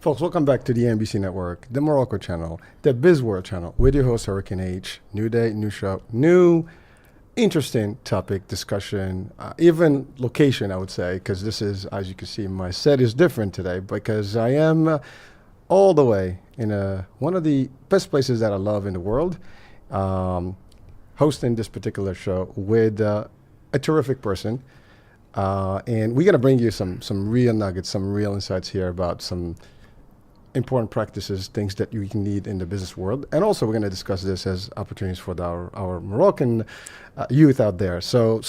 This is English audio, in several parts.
Folks, welcome back to the NBC Network, the Morocco channel, the Biz World channel, with your host, Hurricane H. New day, new show, new interesting topic, discussion, even location, I would say, because this is, as you can see, my set is different today because I am all the way in one of the best places that I love in the world, hosting this particular show with a terrific person. And we're going to bring you some real nuggets, some real insights here about some important practices, things that you can need in the business world. And also we're going to discuss this as opportunities for our Moroccan youth out there. So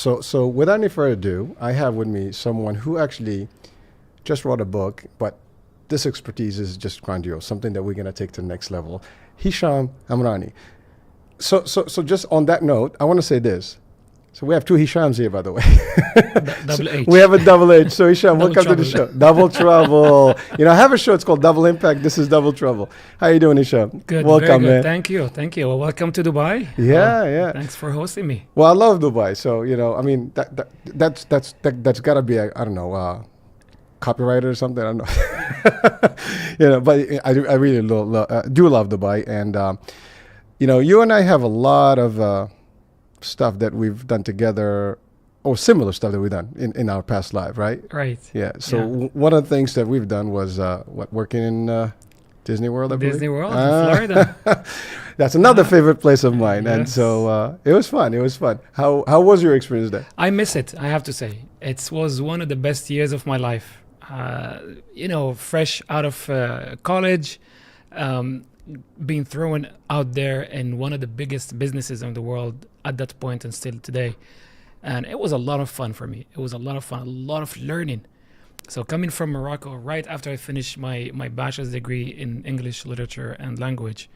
without any further ado, I have with me someone who actually just wrote a book, but this expertise is just grandiose, something that we're going to take to the next level. Hicham Amrani. So just on that note, I want to say this. So we have two Hichams here, by the way. Double H. We have a double H. So Hicham, welcome to the show. Double Trouble. You know, I have a show. It's called Double Impact. This is Double Trouble. How you doing, Hicham? Good. Welcome, very good. man. Thank you. Well, welcome to Dubai. Yeah. Thanks for hosting me. Well, I love Dubai. So you know, I mean, that's got to be I don't know, copyright or something. I don't know. You know, but I really do love Dubai, and you know, you and I have a lot of stuff that we've done together, or similar stuff that we've done in our past life, right? Right. Yeah. So one of the things that we've done was working in Disney World, I believe. Disney World in Florida. That's another favorite place of mine, Yes. and so it was fun. It was fun. How was your experience there? I miss it, I have to say. It was one of the best years of my life. You know, fresh out of college, being thrown out there in one of the biggest businesses in the world at that point and still today. And it was a lot of fun for me. It was a lot of fun, a lot of learning. So coming from Morocco, right after I finished my bachelor's degree in English literature and language,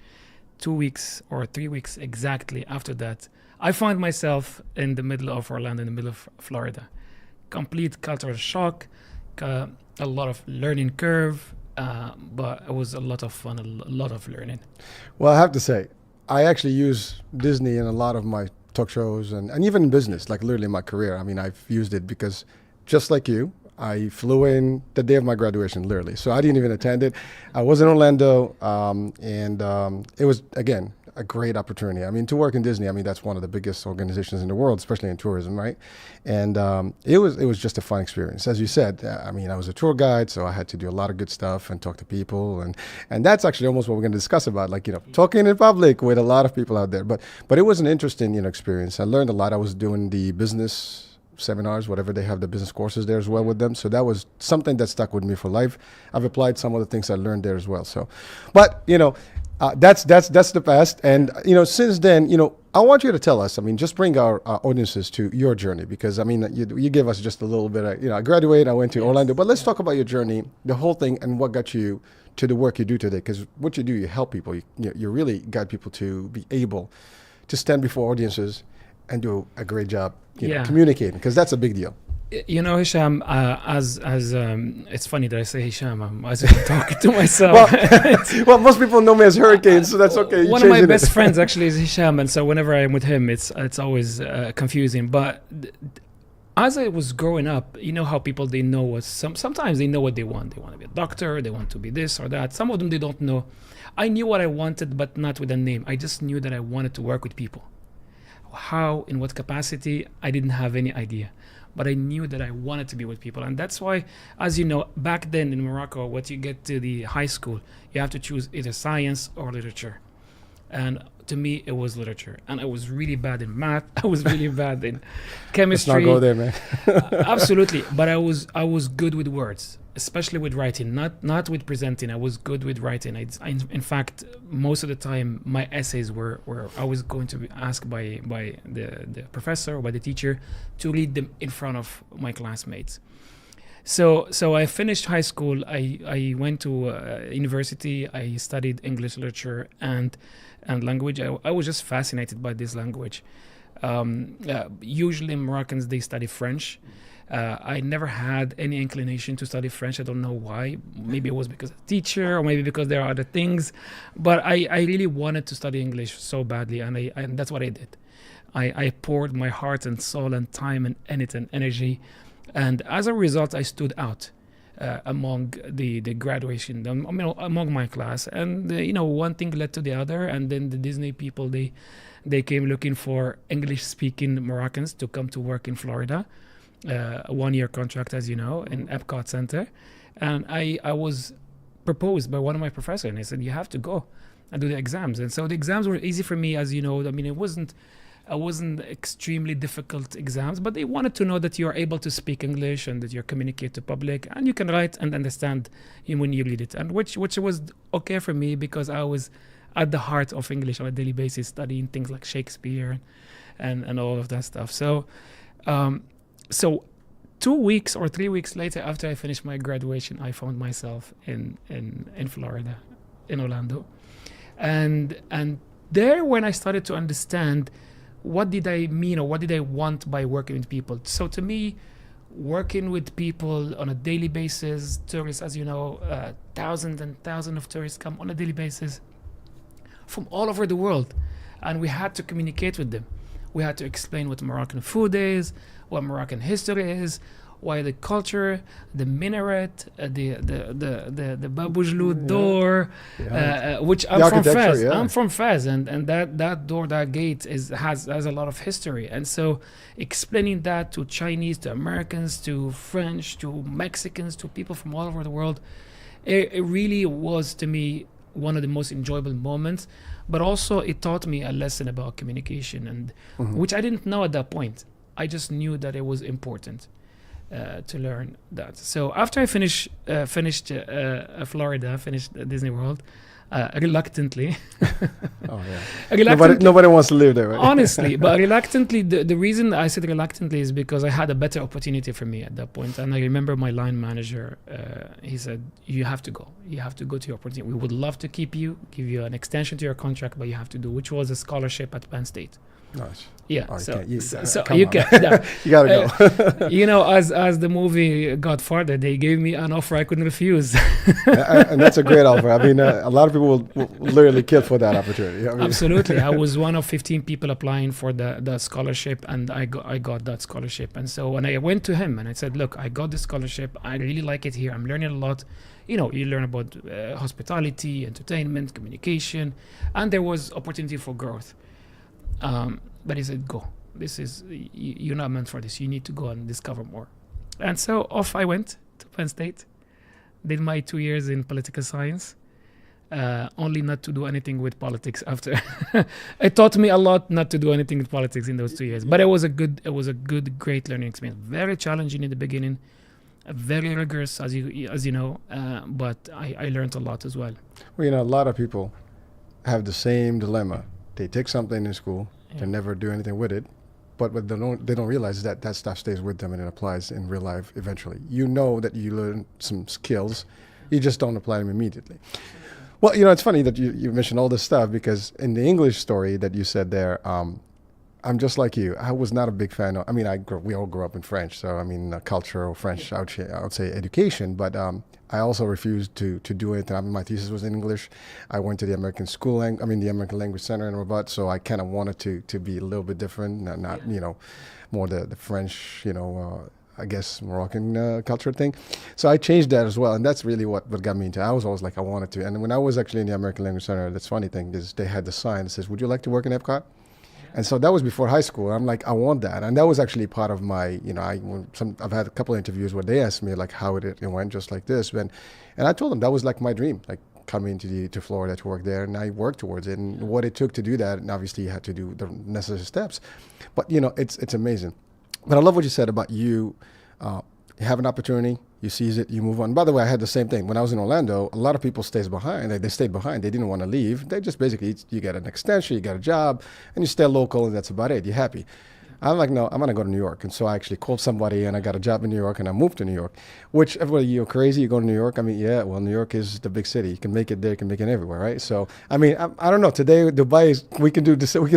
2 weeks or 3 weeks exactly after that, I found myself in the middle of Orlando, in the middle of Florida. Complete cultural shock, a lot of learning curve, but it was a lot of fun, a lot of learning. Well, I have to say, I actually use Disney in a lot of my talk shows and even in business, like literally in my career. I mean, I've used it because just like you, I flew in the day of my graduation, literally. So I didn't even attend it. I was in Orlando, and it was, again, a great opportunity. I mean, to work in Disney, I mean, that's one of the biggest organizations in the world, especially in tourism, right? And it was just a fun experience. As you said, I mean, I was a tour guide, so I had to do a lot of good stuff and talk to people. And that's actually almost what we're going to discuss about, like, you know, talking in public with a lot of people out there. But it was an interesting, you know, experience. I learned a lot. I was doing the business seminars, whatever they have, the business courses there as well with them. So that was something that stuck with me for life. I've applied some of the things I learned there as well. So, but, you know, that's the past. And, you know, since then, you know, I want you to tell us, I mean, just bring our audiences to your journey, because, I mean, you give us just a little bit of, you know, I graduated, I went to Orlando, but let's talk about your journey, the whole thing, and what got you to the work you do today. Because what you do, you help people. You really guide people to be able to stand before audiences and do a great job, you know, communicating, because that's a big deal. You know, Hicham, as it's funny that I say Hicham, as I'm talking to myself. Well, most people know me as Hurricane, so that's okay. One of my best friends actually is Hicham, and so whenever I'm with him, it's always confusing. But as I was growing up, you know how people, they know what, sometimes they know what they want. They want to be a doctor, they want to be this or that. Some of them, they don't know. I knew what I wanted, but not with a name. I just knew that I wanted to work with people. How, in what capacity, I didn't have any idea. But I knew that I wanted to be with people. And that's why, as you know, back then in Morocco, what you get to the high school, you have to choose either science or literature. And to me, it was literature. And I was really bad in math. I was really bad in chemistry. Let's not go there, man. Absolutely. But I was good with words, especially with writing, not with presenting. I was good with writing. In fact, most of the time, my essays were I was going to be asked by the professor or by the teacher to read them in front of my classmates. So I finished high school. I went to university. I studied English literature and language. I was just fascinated by this language. Usually Moroccans, they study French. I never had any inclination to study French. I don't know why. Maybe it was because of the teacher, or maybe because there are other things. But I really wanted to study English so badly, and that's what I did. I poured my heart and soul and time and energy. And as a result, I stood out. among the graduation, among my class. And one thing led to the other, and then the Disney people, they came looking for English-speaking Moroccans to come to work in Florida, a 1-year contract, as you know, in Epcot Center. And I was proposed by one of my professors, and he said, you have to go and do the exams. And so the exams were easy for me, as you know. I mean, it wasn't extremely difficult exams, but they wanted to know that you are able to speak English and that you communicate to public and you can write and understand when you read it, and which was okay for me because I was at the heart of English on a daily basis, studying things like Shakespeare and all of that stuff. So 2 weeks or 3 weeks later, after I finished my graduation, I found myself in Florida, in Orlando, and there when I started to understand what did I mean or what did I want by working with people. So to me, working with people on a daily basis, tourists, as you know, thousands and thousands of tourists come on a daily basis from all over the world, and we had to communicate with them. We had to explain what Moroccan food is, what Moroccan history is, why the culture, the minaret, the Babujlu door, which I'm from Fez. Yeah. I'm from Fez, and that door, that gate has a lot of history. And so explaining that to Chinese, to Americans, to French, to Mexicans, to people from all over the world, it really was to me one of the most enjoyable moments. But also it taught me a lesson about communication, and which I didn't know at that point. I just knew that it was important to learn that. So after I finished Florida, finished Disney World, reluctantly. Oh yeah. Nobody wants to live there, right? Honestly, but reluctantly. The reason I said reluctantly is because I had a better opportunity for me at that point. And I remember my line manager. He said, "You have to go. You have to go to your opportunity. We would love to keep you, give you an extension to your contract, but you have to do," which was a scholarship at Penn State. Nice. Yeah. Oh, so you you can. Yeah. You gotta go. As the movie got farther, they gave me an offer I couldn't refuse. And that's a great offer. I mean, a lot of people will literally kill for that opportunity. I mean, absolutely. I was one of 15 people applying for the scholarship, and I got that scholarship. And so when I went to him and I said, "Look, I got this scholarship. I really like it here. I'm learning a lot. You learn about hospitality, entertainment, communication, and there was opportunity for growth." But he said, "Go. You're not meant for this. You need to go and discover more." And so off I went to Penn State, did my 2 years in political science, only not to do anything with politics after. It taught me a lot not to do anything with politics in those 2 years. But it was a great learning experience. Very challenging in the beginning, very rigorous, as you know, but I learned a lot as well. Well, a lot of people have the same dilemma. They take something in school, they never do anything with it, but what they don't realize that stuff stays with them and it applies in real life eventually. You know that you learn some skills, you just don't apply them immediately. Well, it's funny that you mentioned all this stuff, because in the English story that you said there, I'm just like you. I was not a big fan of, we all grew up in French, so cultural French, I would say education, but I also refused to do it. My thesis was in English. I went to the American the American Language Center in Rabat, so I kind of wanted to be a little bit different, not more the French, I guess Moroccan culture thing. So I changed that as well, and that's really what got me into it. I was always like, I wanted to. And when I was actually in the American Language Center, that's funny thing is they had the sign that says, "Would you like to work in Epcot?" And so that was before high school. I'm like, I want that. And that was actually part of my, I've had a couple of interviews where they asked me like how it went, just like this. And I told them that was like my dream, like coming to Florida to work there. And I worked towards it. And what it took to do that, and obviously you had to do the necessary steps. But, it's amazing. But I love what you said about you have an opportunity, you seize it, you move on. By the way, I had the same thing. When I was in Orlando, a lot of people stays behind. They stayed behind. They didn't want to leave. They just basically, you get an extension, you got a job, and you stay local, and that's about it. You're happy. I'm like, no, I'm going to go to New York. And so I actually called somebody, and I got a job in New York, and I moved to New York, which everybody, you're crazy, you go to New York. Yeah, well, New York is the big city. You can make it there, you can make it everywhere, right? So, I don't know. Today, Dubai, we can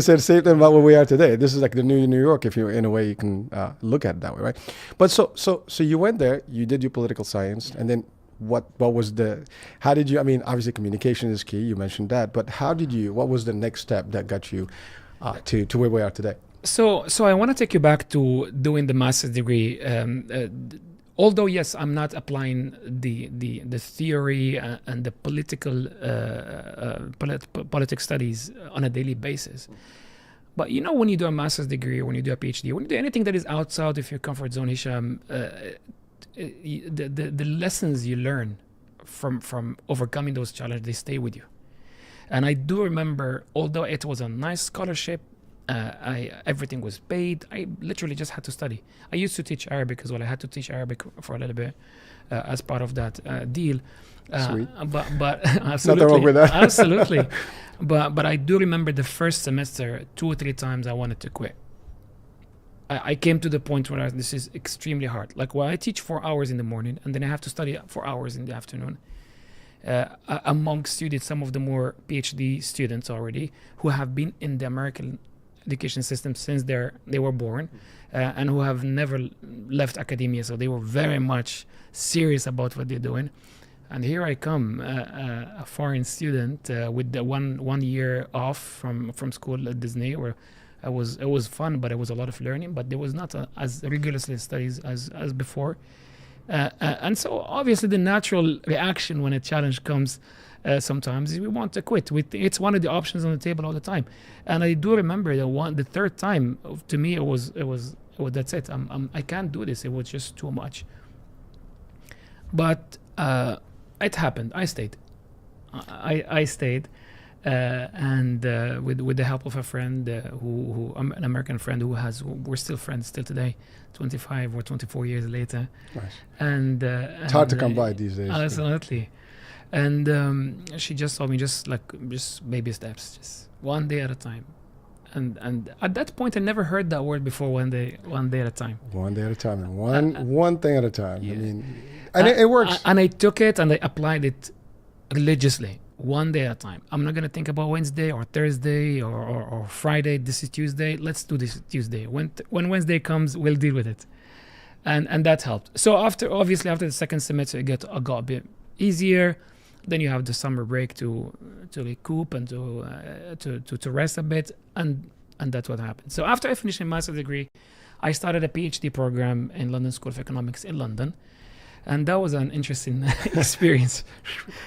say the same thing about where we are today. This is like the new New York, if you, in a way, you can look at it that way, right? But so you went there, you did your political science, and then what was how did you, obviously communication is key, you mentioned that, but what was the next step that got you to where we are today? So I want to take you back to doing the master's degree. Although yes, I'm not applying the theory and the political studies on a daily basis. But you know, when you do a master's degree, or when you do a PhD, when you do anything that is outside of your comfort zone, Hicham, the lessons you learn from overcoming those challenges, they stay with you. And I do remember, although it was a nice scholarship, everything was paid. I literally just had to study. I used to teach Arabic as well. I had to teach Arabic for a little bit as part of that deal. Sweet. But absolutely, nothing wrong with that. Absolutely. But I do remember the first semester, 2 or 3 times I wanted to quit. I came to the point where this is extremely hard. Like, when I teach 4 hours in the morning and then I have to study 4 hours in the afternoon. Among students, some of the more PhD students already, who have been in the American education system since they were born, and who have never left academia, so they were very much serious about what they're doing. And here I come, a foreign student with the one year off from school at Disney, where it was fun, but it was a lot of learning, but there was not as rigorously studies as before. And so obviously the natural reaction when a challenge comes sometimes is we want to quit. It's one of the options on the table all the time. And I do remember the third time, to me it was that's it. I can't do this. It was just too much. But it happened. I stayed. I stayed, and with the help of a friend who an American friend we're still friends till today, 25 or 24 years later. Nice. And It's hard to come by these days. Absolutely. And she just told me just baby steps, just one day at a time. And at that point I never heard that word before. One day at a time. One day at a time, and one thing at a time. Yeah. I mean, and it works. And I took it and I applied it religiously, one day at a time. I'm not gonna think about Wednesday or Thursday or Friday. This is Tuesday. Let's do this Tuesday. When Wednesday comes, we'll deal with it. And that helped. So after the second semester, it got a bit easier. Then you have the summer break to recoup and to rest a bit, and that's what happened. So after I finished my master's degree, I started a PhD program in London School of Economics in London, and that was an interesting experience.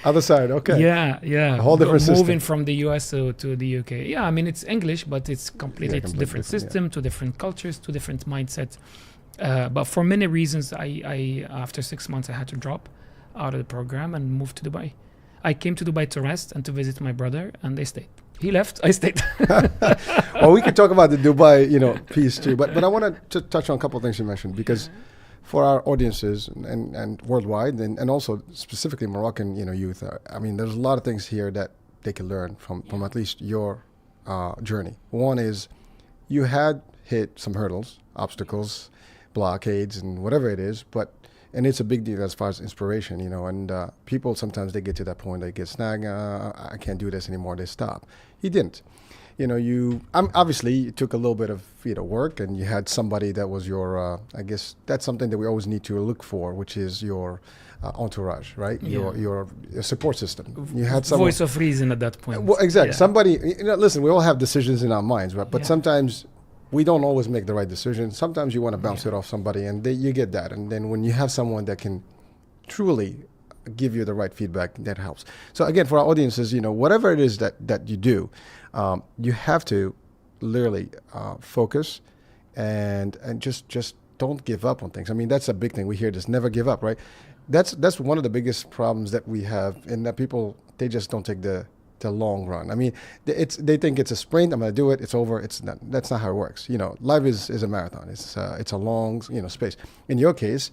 Other side, okay. Yeah. A whole different system. Moving from the US to the UK. Yeah, I mean, it's English, but it's completely different system, two different cultures, two different mindsets. But for many reasons, I after 6 months, I had to drop out of the program and move to Dubai. I came to Dubai to rest and to visit my brother, and they stayed. He left, I stayed. Well, we could talk about the Dubai, piece too, but I wanted to touch on a couple of things you mentioned, because for our audiences and worldwide, and also specifically Moroccan, youth, I mean, there's a lot of things here that they can learn from at least your journey. One is you had hit some hurdles, obstacles, blockades, and whatever it is, and it's a big deal as far as inspiration, and people sometimes they get to that point, they get snagged, I can't do this anymore, they stop. You didn't. Obviously you took a little bit of work, and you had somebody that was your, I guess that's something that we always need to look for, which is your entourage, right? Yeah. Your support system. You had some voice of reason at that point. Well, exactly. Yeah. Somebody, listen, we all have decisions in our minds, right? But Yeah. sometimes we don't always make the right decision. Sometimes you want to bounce it off somebody, and you get that. And then when you have someone that can truly give you the right feedback, that helps. So again, for our audiences, whatever it is that you do, you have to literally focus and just don't give up on things. I mean, that's a big thing. We hear this, never give up, right? That's one of the biggest problems that we have, in that people, they just don't take the long run. I mean, they think it's a sprint. I'm going to do it. It's over. It's not. That's not how it works. Life is a marathon. It's a long space. In your case,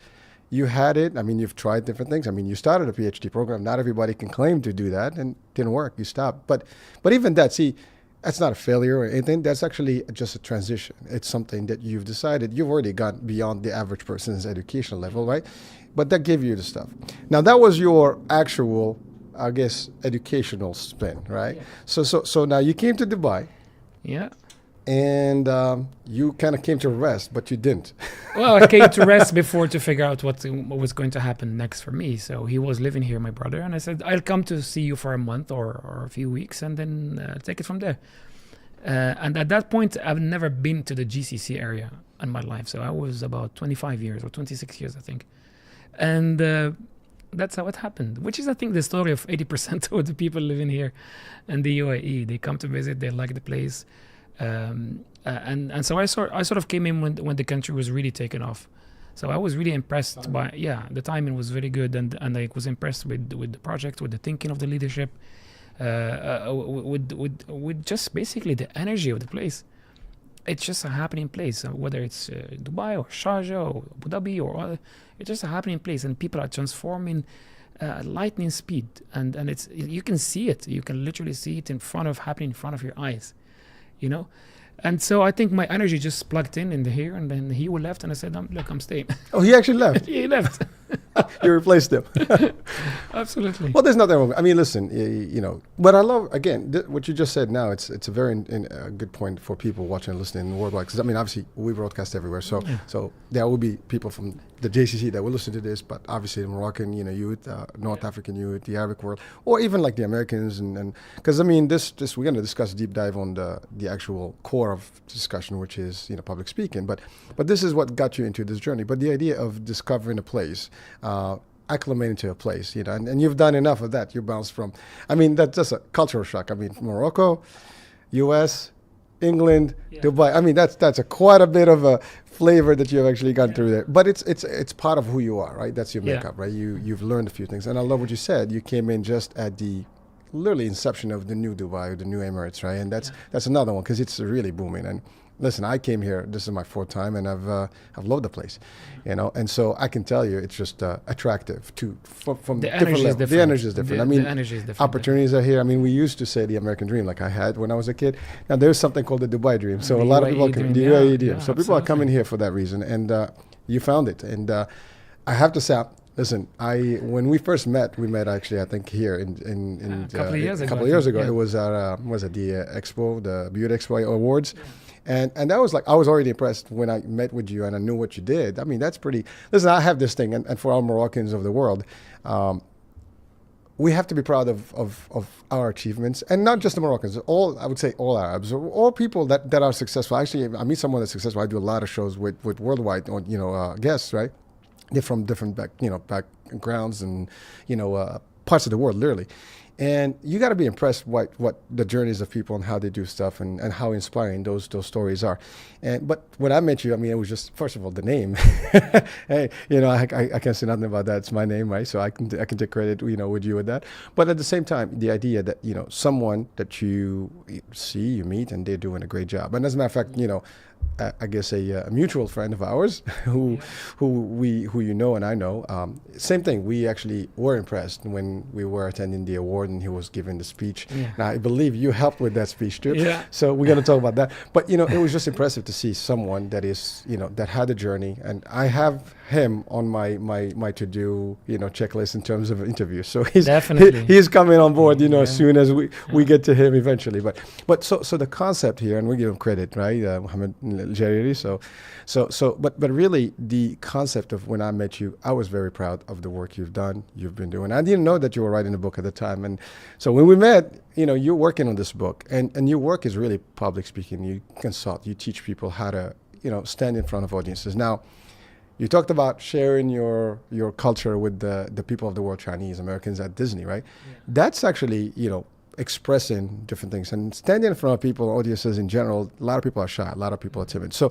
you had it. I mean, you've tried different things. I mean, you started a PhD program. Not everybody can claim to do that, and it didn't work. You stopped. But even that, see, that's not a failure or anything. That's actually just a transition. It's something that you've decided. You've already gone beyond the average person's education level, right? But that gave you the stuff. Now, that was your actual, I guess, educational spin, right? Yeah. So now you came to Dubai. Yeah. And you kind of came to rest, but you didn't. Well, I came to rest before to figure out what was going to happen next for me. So he was living here, my brother, and I said, I'll come to see you for a month or a few weeks, and then take it from there. And at that point, I've never been to the GCC area in my life. So I was about 25 years or 26 years, I think. And that's how it happened, which is, I think, the story of 80% of the people living here in the UAE. They come to visit, they like the place. And so I sort of came in when the country was really taking off. So I was really impressed by, the timing was very good, and I was impressed with the project, with the thinking of the leadership, with just basically the energy of the place. It's just a happening place, whether it's Dubai or Sharjah or Abu Dhabi or other, it's just a happening place, and people are transforming lightning speed, and it's, you can see it, you can literally see it happening in front of your eyes, you know. And so I think my energy just plugged in here, and then he left, and I said, look, I'm staying. Oh, he actually left. He left. You replaced him. Absolutely. Well, there's nothing wrong. I mean, listen, you know, but I love, again, what you just said now, it's a very good point for people watching and listening worldwide. Because, I mean, obviously, we broadcast everywhere. So there will be people from the JCC that will listen to this, but obviously the Moroccan, youth, North African youth, the Arabic world, or even like the Americans. And because, I mean, this we're going to discuss a deep dive on the actual core of discussion, which is, public speaking. But this is what got you into this journey. But the idea of discovering a place, acclimating to a place, and you've done enough of that. You bounced from, I mean, that's just a cultural shock. I mean, Morocco, U.S., England, Dubai. I mean, that's quite a bit of a flavor that you've actually gone through there. But it's part of who you are, right? That's your makeup, right? You've learned a few things, and I love what you said. You came in just at the literally inception of the new Dubai, or the new Emirates, right? And that's another one, because it's really booming. And listen, I came here, this is my fourth time, and I've loved the place, and so I can tell you it's just attractive from the different energy levels. is The energy is different. I mean, the energy is different. Opportunities are here. I mean, we used to say the American dream, like I had when I was a kid. Now there's something called the Dubai dream. So a lot of people come, the UAE dream. So people are coming here for that reason, and you found it. And I have to say, listen, when we first met, actually, I think here in a couple of years ago. It was at the Expo, the Beauty Expo Awards. And that was like, I was already impressed when I met with you and I knew what you did. I mean, that's pretty, listen, I have this thing, and for all Moroccans of the world, we have to be proud of our achievements, and not just the Moroccans, I would say all Arabs, or all people that are successful. Actually, I meet someone that's successful. I do a lot of shows with worldwide, guests, right? They're from different backgrounds and, parts of the world, literally. And you got to be impressed what the journeys of people and how they do stuff, and how inspiring those stories are. But when I met you, I mean, it was just, first of all, the name. Hey, I can't say nothing about that. It's my name, right? So I can take credit, with you with that. But at the same time, the idea that someone that you see, you meet, and they're doing a great job. And as a matter of fact, I guess a mutual friend of ours who and I know, same thing. We actually were impressed when we were attending the award and he was giving the speech. Now, I believe you helped with that speech too. So we're going to talk about that. But it was just impressive to see someone that is that had a journey, and I have him on my to do checklist in terms of interviews. So he's coming on board as soon as we get to him eventually. But so the concept here, and we give him credit, right, Mohammed Jariri. But really the concept of when I met you, I was very proud of the work you've been doing. I didn't know that you were writing a book at the time, and so when we met, you're working on this book, and your work is really public speaking. You consult, you teach people how to stand in front of audiences. Now, you talked about sharing your culture with the people of the world, Chinese, Americans at Disney, right? That's actually expressing different things, and standing in front of people, audiences in general. A lot of people are shy, a lot of people are timid. So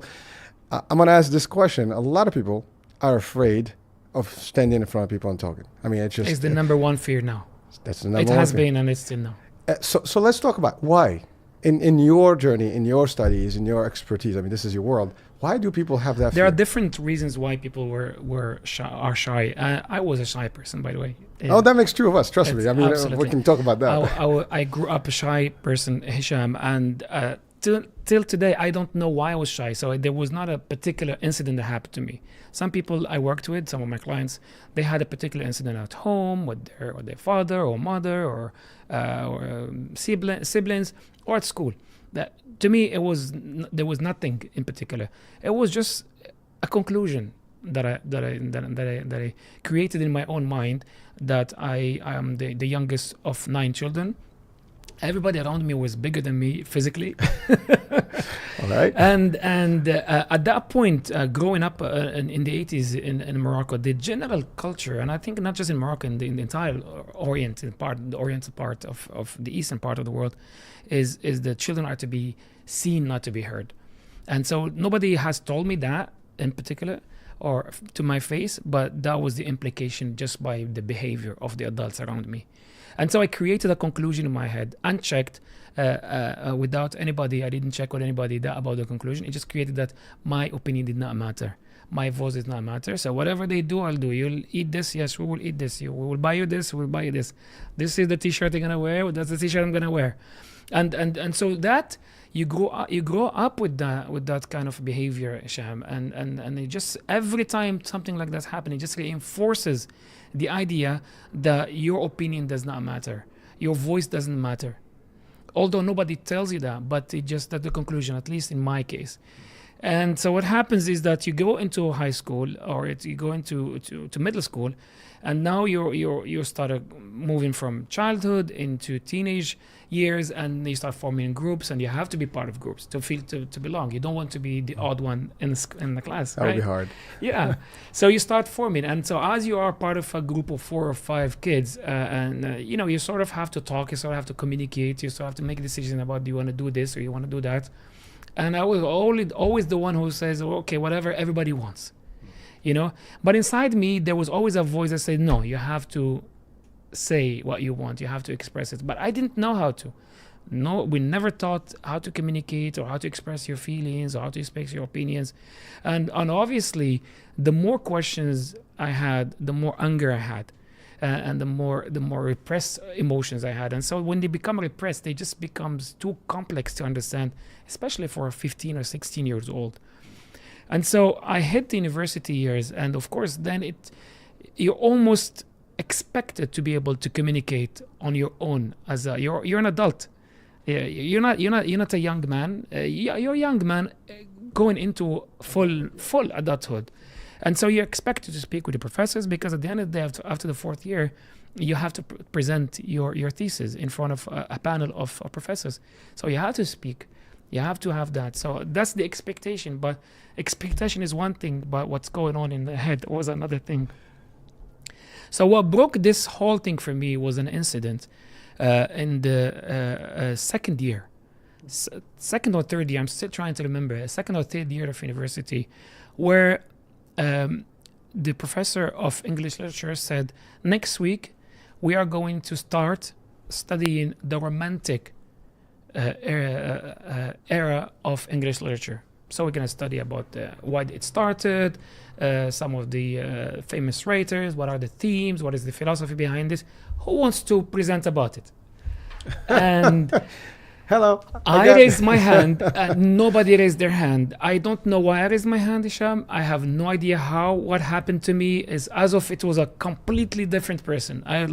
I'm going to ask this question. A lot of people are afraid of standing in front of people and talking. I mean, it's the number one fear now. That's the number one. It has been, and it's still now. So let's talk about why, in your journey, in your studies, in your expertise. I mean, this is your world. Why do people have that fear? There are different reasons why people are shy. I was a shy person, by the way. Oh, that makes two of us. Trust me. I mean, we can talk about that. I grew up a shy person, Hicham, and till today, I don't know why I was shy. So there was not a particular incident that happened to me. Some people I worked with, some of my clients, they had a particular incident at home with their father or mother or siblings, or at school. That to me, there was nothing in particular. It was just a conclusion that I created in my own mind, that I am the youngest of 9 children, Everybody around me was bigger than me physically. All right. And at that point, growing up in the 80s in Morocco, the general culture, and I think not just in Morocco, in the entire the oriental part of the eastern part of the world, is that children are to be seen, not to be heard. And so nobody has told me that in particular or to my face, but that was the implication just by the behavior of the adults around me. And so I created a conclusion in my head, unchecked, without anybody. I didn't check with anybody about the conclusion. It just created that my opinion did not matter. My voice did not matter. So whatever they do, I'll do. You'll eat this? Yes, we will eat this. We will buy you this? We'll buy you this. This is the t-shirt you're going to wear. That's the t-shirt I'm going to wear. And so that you grow up with that kind of behavior, Hicham, and it just every time something like that happens, it just reinforces the idea that your opinion does not matter, your voice doesn't matter, although nobody tells you that, but it just, that's the conclusion, at least in my case. And so what happens is that you go into high school or you go into middle school, and now you start moving from childhood into teenage years, and you start forming groups, and you have to be part of groups to feel to belong. You don't want to be the odd one in the class. That would be hard. Yeah. So you start forming, and so as you are part of a group of 4 or 5 kids, you sort of have to talk, you sort of have to communicate, you sort of have to make a decision about, do you want to do this or you want to do that. And I was always the one who says, okay, whatever everybody wants, But inside me, there was always a voice that said, no, you have to say what you want, you have to express it. But I didn't know how to. No, we never taught how to communicate or how to express your feelings or how to express your opinions. And obviously, the more questions I had, the more anger I had. And the more repressed emotions I had. And so when they become repressed, they just becomes too complex to understand, especially for a 15 or 16 years old. And so I hit the university years, and of course then you're almost expected to be able to communicate on your own as you're an adult. You're not a young man. You're a young man going into full adulthood. And so you're expected to speak with the professors, because at the end of the day, after the 4th year, you have to present your thesis in front of a panel of professors. So you have to speak. You have to have that. So that's the expectation. But expectation is one thing, but what's going on in the head was another thing. So what broke this whole thing for me was an incident in the second year. Second or third year, I'm still trying to remember, second or third year of university, where the professor of English literature said, next week we are going to start studying the Romantic era of English literature. So we're going to study about why it started, some of the famous writers, what are the themes, what is the philosophy behind this, who wants to present about it? And hello. I raised my hand, and nobody raised their hand. I don't know why I raised my hand, Hicham. I have no idea how. What happened to me is as if it was a completely different person. I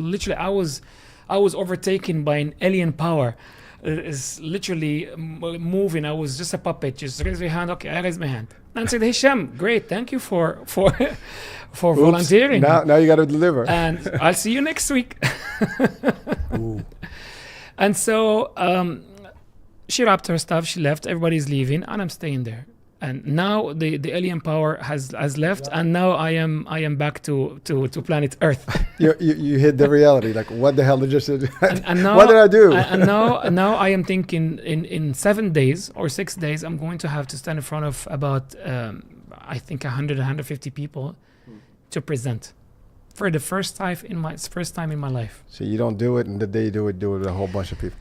was overtaken by an alien power. It's literally moving. I was just a puppet. Just raise your hand. Okay, I raised my hand. And said, Hicham, great, thank you for volunteering. Now you got to deliver. And I'll see you next week. Ooh. And so she wrapped her stuff, she left, everybody's leaving, and I'm staying there. And now the alien power has left, and now I am back to planet Earth. you hit the reality. Like, what the hell did just and now, what did I do? And now I am thinking in 7 days or 6 days, I'm going to have to stand in front of about I think 150 people to present. For the first time in my life. So you don't do it, and the day you do it with a whole bunch of people.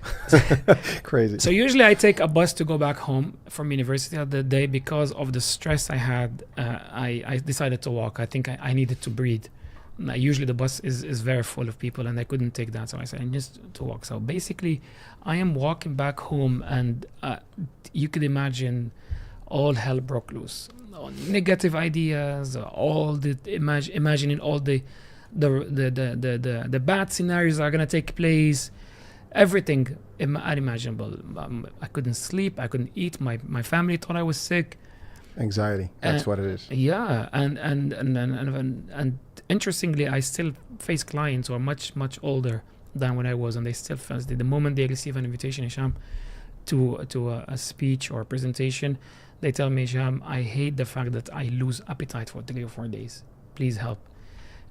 Crazy. So usually I take a bus to go back home from university at the day. Because of the stress I had, I decided to walk. I think I needed to breathe. Usually the bus is very full of people, and I couldn't take that, so I said just to walk. So basically I am walking back home, and you could imagine all hell broke loose. Negative ideas, all the imagining all the bad scenarios are gonna take place, everything unimaginable. I couldn't sleep, I couldn't eat. My family thought I was sick. Anxiety, that's what it is. Yeah, and interestingly, I still face clients who are much older than when I was, and they still felt it. The moment they receive an invitation, Hicham, to a speech or a presentation, they tell me, Hicham, I hate the fact that I lose appetite for 3 or 4 days. Please help.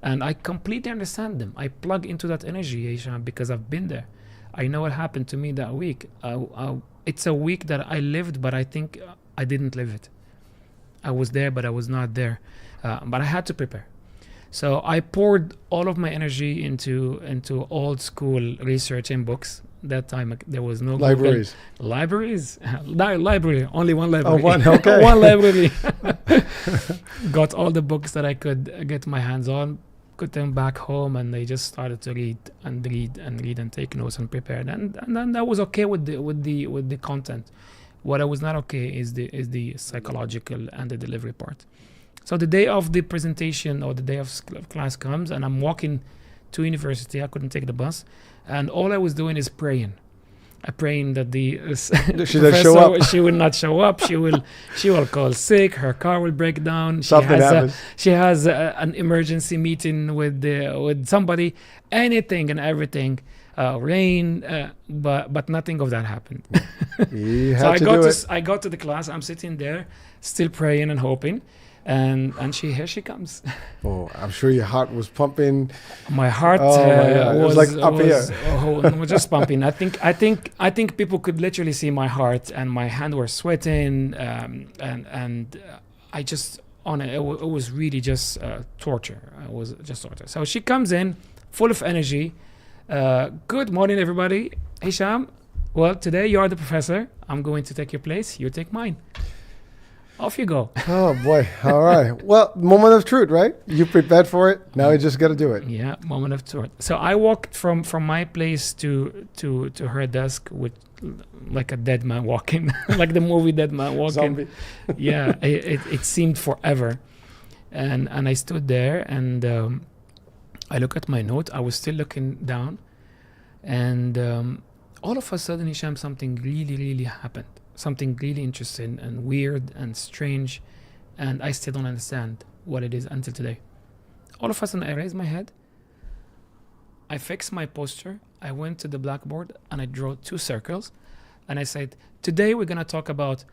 And I completely understand them. I plug into that energy, Hicham, because I've been there. I know what happened to me that week. It's a week that I lived, but I think I didn't live it. I was there, but I was not there. But I had to prepare. So I poured all of my energy into old school research and books. That time there was no Libraries. Libraries? Library. Only one library. Oh, one, okay. One library. Got all the books that I could get my hands on, put them back home, and they just started to read and take notes and prepare. And then that was okay with the content. What I was not okay is the psychological and the delivery part. So the day of the presentation or the day of class comes, and I'm walking to university. I couldn't take the bus, and all I was doing is praying. I'm praying that the professor, she will not show up. She will call sick. Her car will break down. She has an emergency meeting with somebody. Anything and everything. Rain, but nothing of that happened. So I got to the class. I'm sitting there, still praying and hoping, and here she comes. Oh, I'm sure your heart was pumping. My heart was like up here. Was just pumping. I think people could literally see my heart, and my hand were sweating, and I just it was really just torture. It was just torture. So she comes in, full of energy. Good morning, everybody. Hicham, well, today you are the professor. I'm going to take your place. You take mine. Off you go. Oh, boy. All right. Well, moment of truth, right? You prepared for it. Now you just got to do it. Yeah, moment of truth. So I walked from my place to her desk with like a dead man walking, like the movie Dead Man Walking. Zombie. Yeah, it seemed forever. And I stood there, and I look at my note. I was still looking down, and all of a sudden, Hicham, something really, really happened. Something really interesting and weird and strange, and I still don't understand what it is until today. All of a sudden, I raised my head. I fixed my posture. I went to the blackboard and I drew 2 circles, and I said, "Today we're gonna talk about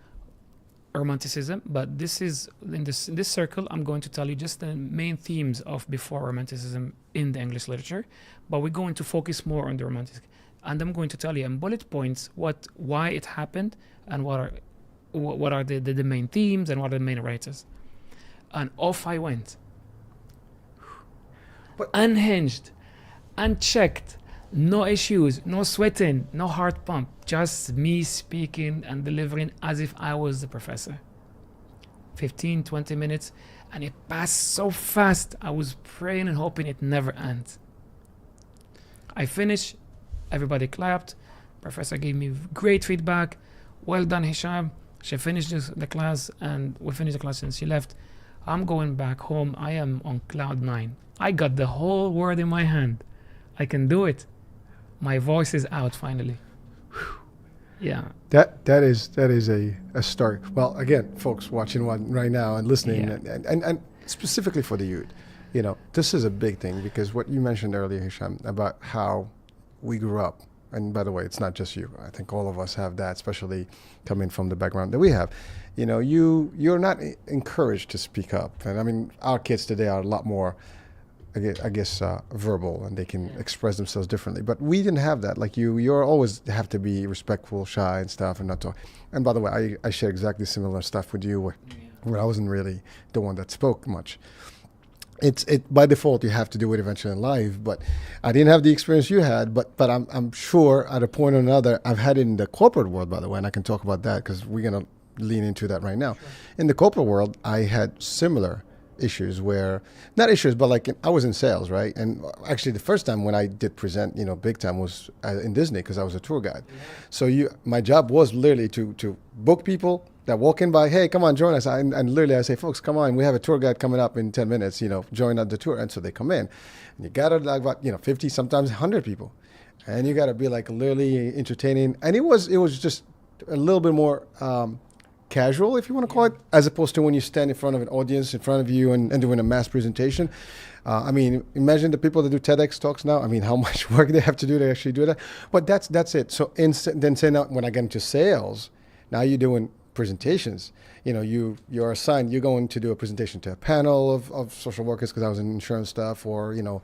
Romanticism, but this is in this circle. I'm going to tell you just the main themes of before Romanticism in the English literature, but we're going to focus more on the Romantic, and I'm going to tell you in bullet points why it happened and what are the main themes and what are the main writers." And off I went, unhinged, unchecked, no issues, no sweating, no heart pump, just me speaking and delivering as if I was the professor. 15, 20 minutes, and it passed so fast. I was praying and hoping it never ends. I finished, everybody clapped, professor gave me great feedback. Well done, Hicham. She finished the class, and we finished the class and she left. I'm going back home. I am on cloud 9. I got the whole world in my hand. I can do it. My voice is out finally. Yeah. That is a start. Well, again, folks watching one right now and listening, and specifically for the youth, this is a big thing, because what you mentioned earlier, Hicham, about how we grew up. And by the way, it's not just you. I think all of us have that, especially coming from the background that we have. You're not encouraged to speak up. And I mean, our kids today are a lot more, I guess, verbal, and they can express themselves differently. But we didn't have that. Like you're always have to be respectful, shy, and stuff, and not talk. And by the way, I share exactly similar stuff with you, where I wasn't really the one that spoke much. It's by default you have to do it eventually in life, but I didn't have the experience you had, but I'm sure at a point or another I've had it in the corporate world, by the way, and I can talk about that because we're gonna lean into that right now. Sure. In the corporate world, I had similar issues where, not issues, but like I was in sales, right? And actually the first time when I did present, big time was in Disney, because I was a tour guide. Yeah. So my job was literally to book people that walk in by, hey, come on, join us. And literally I say, folks, come on, we have a tour guide coming up in 10 minutes, join the tour. And so they come in, and you gather like about, 50, sometimes 100 people. And you got to be like literally entertaining. And it was just a little bit more casual, if you want to call it, as opposed to when you stand in front of an audience in front of you and doing a mass presentation. I mean, imagine the people that do TEDx talks now. I mean, how much work they have to do to actually do that. But that's it. So then say now, when I get into sales, now you're doing presentations. You know, you're assigned, you're going to do a presentation to a panel of social workers, because I was in insurance stuff, or, you know,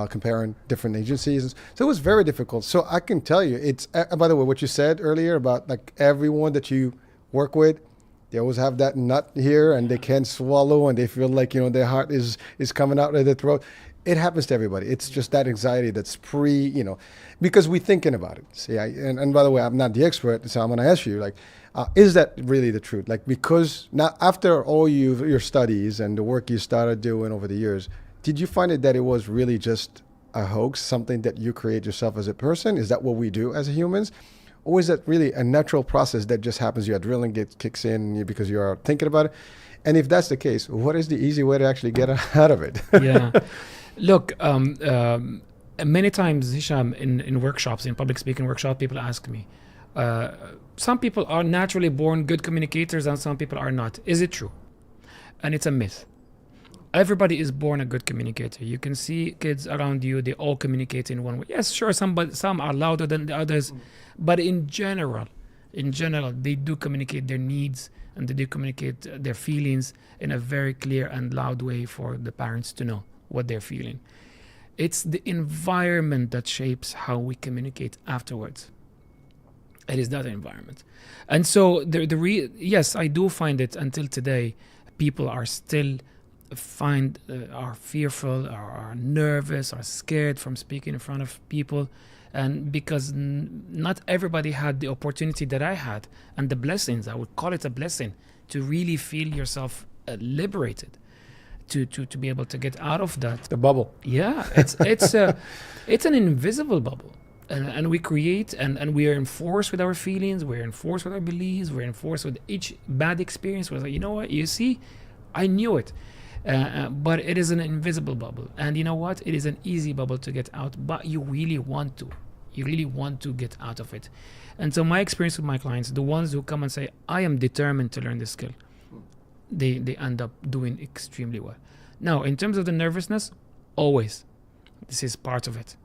comparing different agencies. So it was very difficult. So I can tell you, it's, by the way, what you said earlier about like everyone that you work with, they always have that nut here and they can't swallow and they feel like, you know, their heart is coming out of their throat. It happens to everybody. It's just that anxiety that's you know, because we're thinking about it. See, and by the way, I'm not the expert, so I'm going to ask you, like, is that really the truth? Like, because now after all your studies and the work you started doing over the years, did you find it that it was really just a hoax, something that you create yourself as a person? Is that what we do as humans? Or is that really a natural process that just happens? Your adrenaline kicks in because you are thinking about it. And if that's the case, what is the easy way to actually get out of it? Yeah. Look, many times, Hicham, in workshops, in public speaking workshops, people ask me, some people are naturally born good communicators and some people are not. Is it true? And it's a myth. Everybody is born a good communicator. You can see kids around you, they all communicate in one way. Yes, sure, some are louder than the others, but in general, they do communicate their needs and they do communicate their feelings in a very clear and loud way for the parents to know what they're feeling. It's the environment that shapes how we communicate afterwards. It is that environment. And so yes, I do find it until today, people are still are fearful, are nervous, are scared from speaking in front of people. And because not everybody had the opportunity that I had, and the blessings, I would call it a blessing, to really feel yourself liberated, to be able to get out of that. The bubble. Yeah, it's an invisible bubble. And we create, and we are enforced with our feelings, we're enforced with our beliefs, we're enforced with each bad experience. We're like, you know what, you see, I knew it. But it is an invisible bubble. And you know what? It is an easy bubble to get out, but you really want to. You really want to get out of it. And so my experience with my clients, the ones who come and say, I am determined to learn this skill, they end up doing extremely well. Now, in terms of the nervousness, always. This is part of it.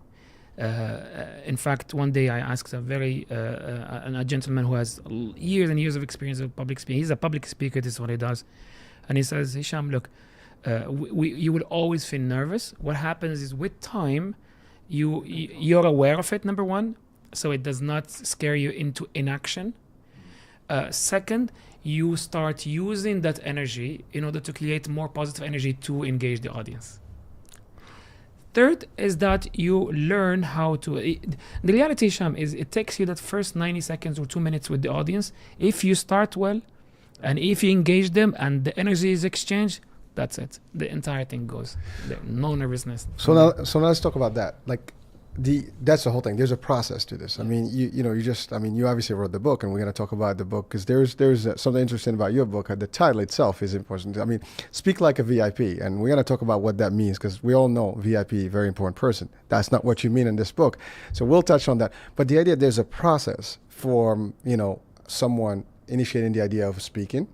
In fact, one day I asked a gentleman who has years and years of experience of public speaking. He's a public speaker, this is what he does. And he says, Hicham, look, you will always feel nervous. What happens is with time, you're aware of it, number one, so it does not scare you into inaction. Second, you start using that energy in order to create more positive energy to engage the audience. Third is that you learn how to... the reality, Sham, is it takes you that first 90 seconds or 2 minutes with the audience. If you start well, and if you engage them and the energy is exchanged, that's it. The entire thing goes. No nervousness. So now let's talk about that. Like, that's the whole thing. There's a process to this. I mean, you obviously wrote the book, and we're going to talk about the book because there's something interesting about your book. The title itself is important. I mean, Speak Like a VIP, and we're going to talk about what that means because we all know VIP, very important person. That's not what you mean in this book. So we'll touch on that. But the idea, there's a process for, someone initiating the idea of speaking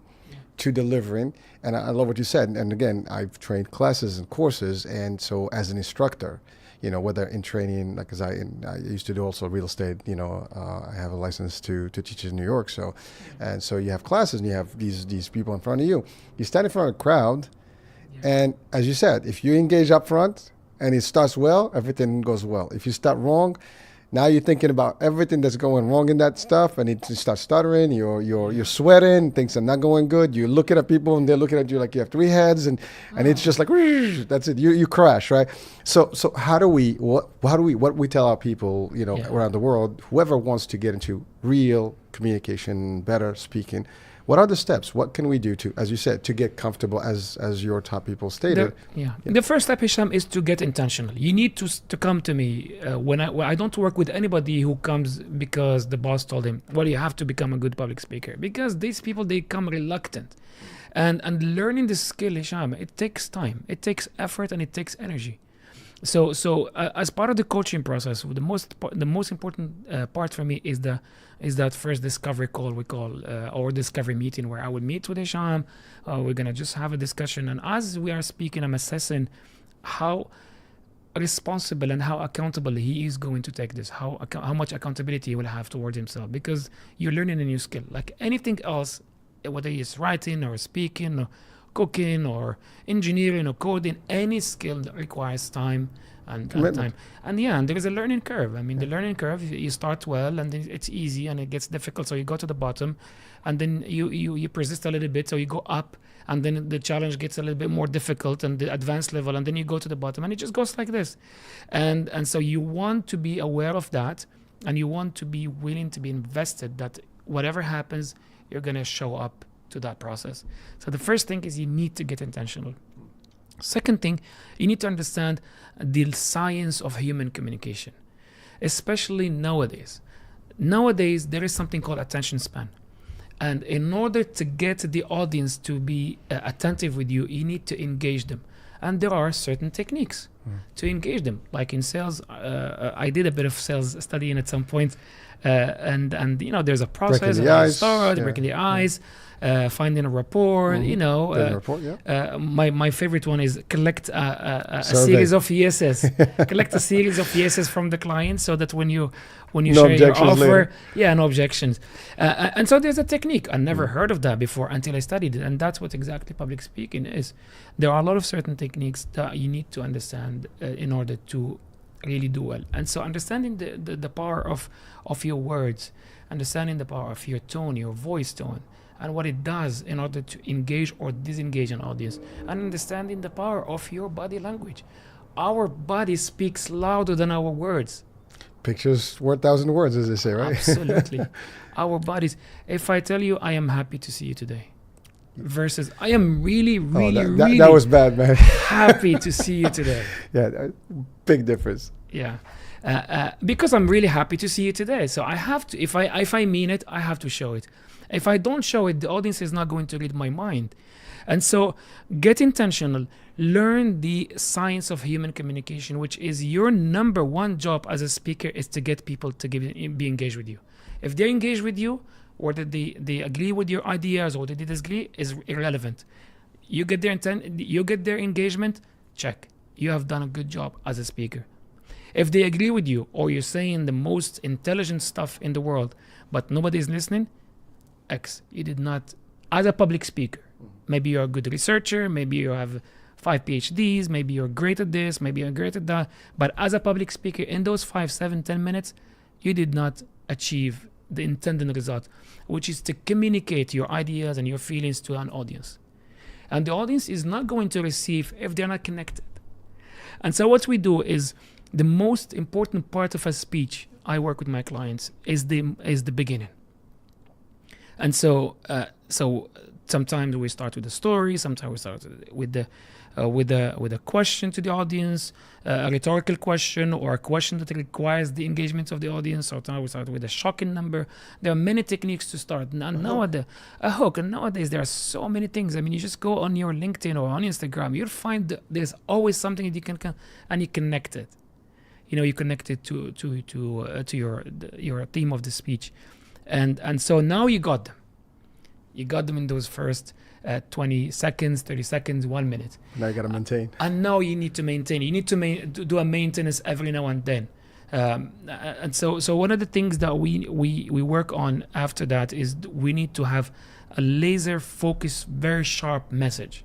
to delivering. And I love what you said. And again, I've trained classes and courses. And so as an instructor, whether in training, like, I used to do also real estate, I have a license to teach in New York. So, and so you have classes and you have these people in front of you. You stand in front of a crowd. And as you said, if you engage up front and it starts well, everything goes well. If you start wrong, now you're thinking about everything that's going wrong in that stuff, and you start stuttering. You're sweating. Things are not going good. You're looking at people, and they're looking at you like you have three heads, and it's just like that's it. You crash, right? So what we tell our people, around the world, whoever wants to get into real communication, better speaking. What are the steps? What can we do to, as you said, to get comfortable, as your top people stated? The first step, Hicham, is to get intentional. You need to come to me when I don't work with anybody who comes because the boss told him, well, you have to become a good public speaker. Because these people, they come reluctant. And learning this skill, Hicham, it takes time. It takes effort and it takes energy. As part of the coaching process, the most important part for me is that first discovery call we call or discovery meeting, where I would meet with Hicham. We're gonna just have a discussion, and as we are speaking, I'm assessing how responsible and how accountable he is going to take this, how much accountability he will have towards himself, because you're learning a new skill like anything else, whether it's writing or speaking or cooking or engineering or coding. Any skill that requires time and time, and there is a learning curve. I mean, the learning curve, you start well and then it's easy and it gets difficult, so you go to the bottom, and then you persist a little bit, so you go up, and then the challenge gets a little bit more difficult and the advanced level, and then you go to the bottom, and it just goes like this. And so you want to be aware of that, and you want to be willing to be invested that whatever happens, you're going to show up to that process. So the first thing is you need to get intentional. Second thing, you need to understand the science of human communication, especially nowadays. Nowadays, there is something called attention span. And in order to get the audience to be attentive with you, you need to engage them. And there are certain techniques to engage them. Like in sales, I did a bit of sales studying at some point. And you know, there's a process. Breaking the ice, finding a rapport, you know. My favorite one is collect a series of yeses. Collect a series of yeses from the client, so that when you share your offer, no objections. And so there's a technique. I never heard of that before until I studied it, and that's what exactly public speaking is. There are a lot of certain techniques that you need to understand in order to really do well. And so understanding the power of your words, understanding the power of your tone, your voice tone, and what it does in order to engage or disengage an audience, and understanding the power of your body language. Our body speaks louder than our words. Pictures worth 1,000 words, as they say, right? Absolutely. Our bodies. If I tell you I am happy to see you today, versus I am really that was bad, man. happy to see you today. Yeah, big difference. Yeah. Because I'm really happy to see you today. So I have to, if I mean it, I have to show it. If I don't show it, the audience is not going to read my mind. And so get intentional, learn the science of human communication, which is your number one job as a speaker, is to get people to be engaged with you. If they engage with you, or that they agree with your ideas or they disagree, is irrelevant. You get their intent, you get their engagement, check. You have done a good job as a speaker. If they agree with you, or you're saying the most intelligent stuff in the world, but nobody's listening, X, you did not, as a public speaker. Maybe you're a good researcher, maybe you have 5 PhDs, maybe you're great at this, maybe you're great at that, but as a public speaker, in those 5, 7, 10 minutes, you did not achieve the intended result, which is to communicate your ideas and your feelings to an audience. And the audience is not going to receive if they're not connected. And so what we do is, the most important part of a speech I work with my clients is the beginning. And so sometimes we start with a story, sometimes we start with a question to the audience, a rhetorical question, or a question that requires the engagement of the audience. Sometimes we start with a shocking number. There are many techniques to start. Nowadays, a hook. And nowadays there are so many things. I mean, you just go on your LinkedIn or on Instagram, you'll find there's always something that you can and you connect it. You know, you connect it to your theme of the speech, and so now you got them. You got them in those first 20 seconds, 30 seconds, 1 minute. Now you got to maintain. And now you need to maintain. You need to do a maintenance every now and then. And so one of the things that we work on after that is we need to have a laser focused, very sharp message.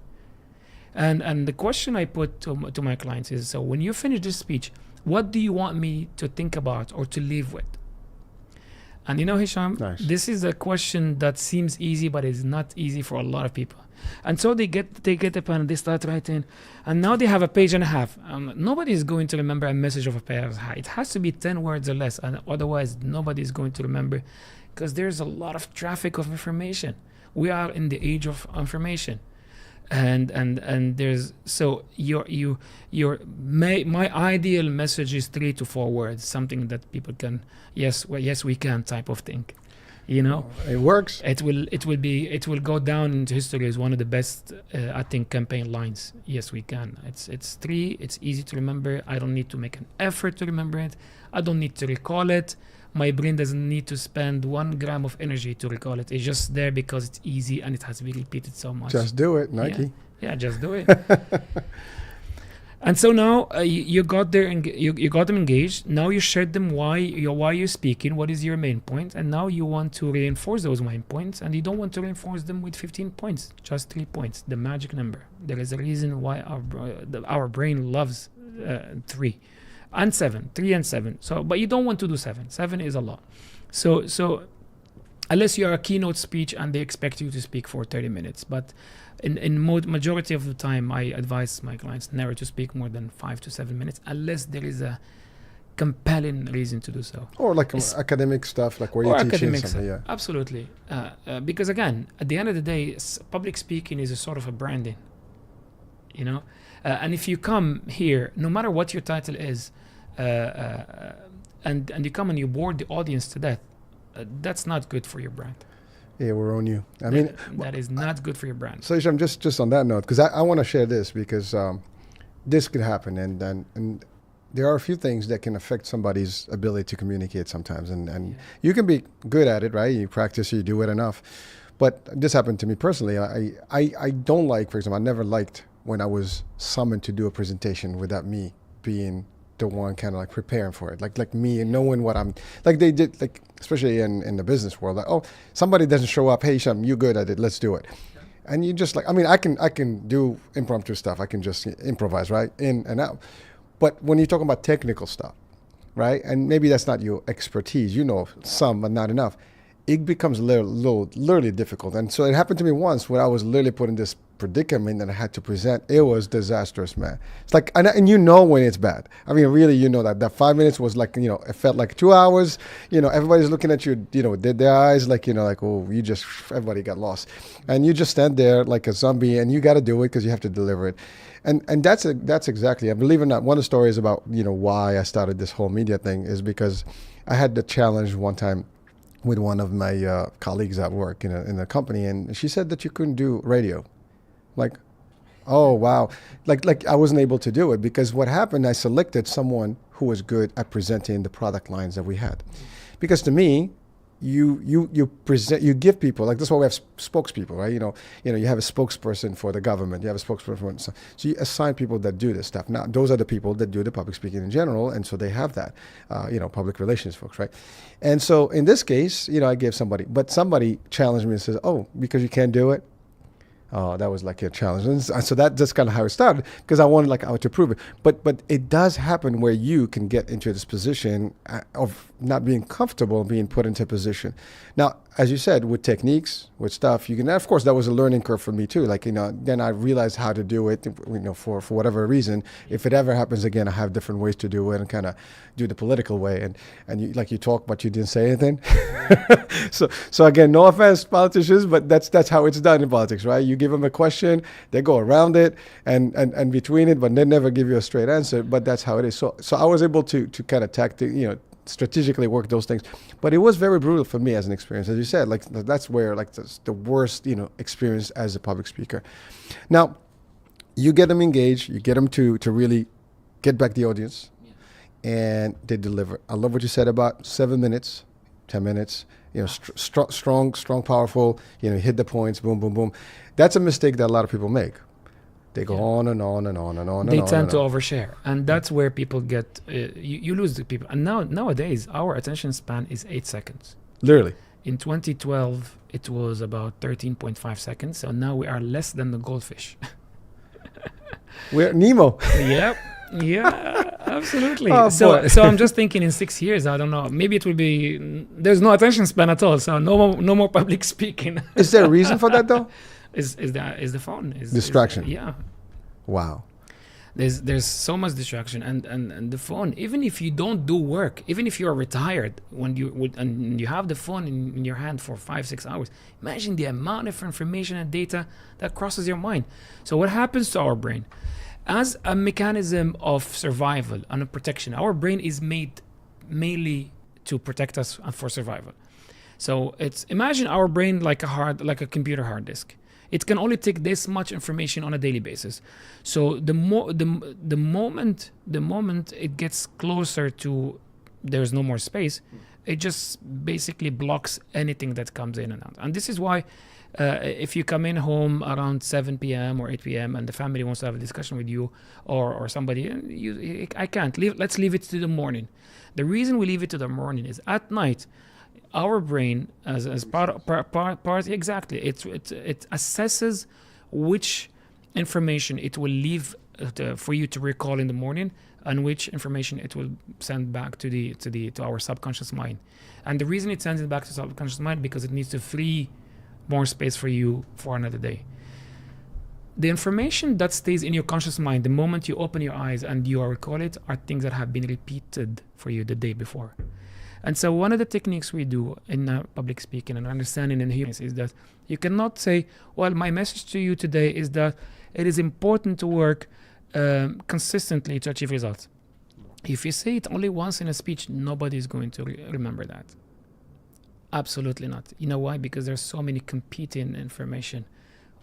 And the question I put to my clients is, so when you finish this speech, what do you want me to think about or to leave with? And you know, Hicham, nice. This is a question that seems easy, but it's not easy for a lot of people. And so they get the pen and they start writing, and now they have a page and a half. Nobody is going to remember a message of a page. It has to be 10 words or less, and otherwise nobody is going to remember, because there's a lot of traffic of information. We are in the age of information. And there's, so my ideal message is 3 to 4 words, something that people can, yes we can type of thing. You know, It works. it will go down into history as one of the best, I think, campaign lines. Yes, we can. It's 3. It's easy to remember. I don't need to make an effort to remember it. I don't need to recall it. My brain doesn't need to spend 1 gram of energy to recall it. It's just there because it's easy and it has to be repeated so much. Just do it, Nike. Yeah, just do it. And so now you got there and you got them engaged. Now you shared them why you're speaking, what is your main point, and now you want to reinforce those main points, and you don't want to reinforce them with 15 points, just 3 points, the magic number. There is a reason why our brain loves 3 and 7, 3 and 7. So, but you don't want to do 7. 7 is a lot. So unless you are a keynote speech and they expect you to speak for 30 minutes, but in majority of the time, I advise my clients never to speak more than 5 to 7 minutes, unless there is a compelling reason to do so. Or like academic stuff, like where you're teaching something. Yeah. Absolutely. Because again, at the end of the day, public speaking is a sort of a branding, you know. And if you come here, no matter what your title is, and you come and you bore the audience to death, that's not good for your brand. Yeah, we're on you. I mean, that is not good for your brand. So Hicham, just on that note, because I want to share this, because this could happen, and there are a few things that can affect somebody's ability to communicate sometimes, and you can be good at it, right? You practice, you do it enough. But this happened to me personally. I don't like, for example, I never liked when I was summoned to do a presentation without me being the one kind of like preparing for it, like me and knowing what I'm, like they did, like especially in the business world, like, oh, somebody doesn't show up, hey Hicham, you good at it, let's do it. And you just like, I mean, I can do impromptu stuff, I can just improvise, right, in and out. But when you're talking about technical stuff, right, and maybe that's not your expertise, you know some but not enough, it becomes literally difficult. And so it happened to me once where I was literally put in this predicament that I had to present. It was disastrous, man. It's like, and you know when it's bad. I mean, really, you know that 5 minutes was like, you know, it felt like 2 hours. You know, everybody's looking at you, you know, did their eyes like, you know, like, oh, everybody got lost. And you just stand there like a zombie, and you got to do it because you have to deliver it. And that's exactly, I believe it or not, one of the stories about, you know, why I started this whole media thing is because I had the challenge one time with one of my colleagues at work in a company, and she said that you couldn't do radio. Like, oh wow, like I wasn't able to do it because what happened, I selected someone who was good at presenting the product lines that we had, because to me, you present, you give people, like that's why we have spokespeople, right? You know you have a spokesperson for the government, you have a spokesperson so you assign people that do this stuff. Now those are the people that do the public speaking in general, and so they have that public relations folks, right? And so in this case, I gave somebody, but somebody challenged me and says, oh, because you can't do it. Oh, that was like a challenge. And so that's kind of how it started, because I wanted to prove it. But it does happen where you can get into this position of not being comfortable being put into a position. Now, as you said, with techniques, with stuff, you can, of course, that was a learning curve for me too. Then I realized how to do it, for whatever reason. If it ever happens again, I have different ways to do it and kind of do the political way. And you talk, but you didn't say anything. So again, no offense, politicians, but that's how it's done in politics, right? You give them a question, they go around it and between it, but they never give you a straight answer. But that's how it is. So I was able to kind of strategically work those things, but it was very brutal for me as an experience. As you said, that's where the worst experience as a public speaker. Now, you get them engaged, you get them to really get back the audience, and they deliver. I love what you said about 7 minutes, 10 minutes. Strong, powerful. Hit the points, boom, boom, boom. That's a mistake that a lot of people make. They go on and on and on and on. They tend to overshare, and that's where people get you lose the people. And nowadays, our attention span is 8 seconds. Literally. In 2012, it was about 13.5 seconds. So now we are less than the goldfish. We're Nemo. Yep. Yeah, absolutely. Oh, so I'm just thinking in 6 years, I don't know, maybe it will be, there's no attention span at all. So no more public speaking. Is there a reason for that though? Is the phone. Distraction. Yeah. Wow. There's so much distraction, and the phone, even if you don't do work, even if you're retired, when you have the phone in your hand for 5-6 hours, imagine the amount of information and data that crosses your mind. So what happens to our brain? As a mechanism of survival and protection, our brain is made mainly to protect us and for survival. So it's imagine our brain like a computer hard disk. It can only take this much information on a daily basis. So the moment it gets closer to there's no more space, it just basically blocks anything that comes in and out. And this is why if you come in home around 7 p.m. or 8 p.m. and the family wants to have a discussion with you or somebody, I can't leave. Let's leave it to the morning. The reason we leave it to the morning is at night, our brain as part exactly it assesses which information it will leave for you to recall in the morning and which information it will send back to our subconscious mind. And the reason it sends it back to subconscious mind because it needs to free more space for you for another day. The information that stays in your conscious mind the moment you open your eyes and you recall it are things that have been repeated for you the day before. And so one of the techniques we do in public speaking and understanding in humans is that you cannot say, well, my message to you today is that it is important to work consistently to achieve results. If you say it only once in a speech, nobody is going to remember that. Absolutely not. You know why? Because there's so many competing information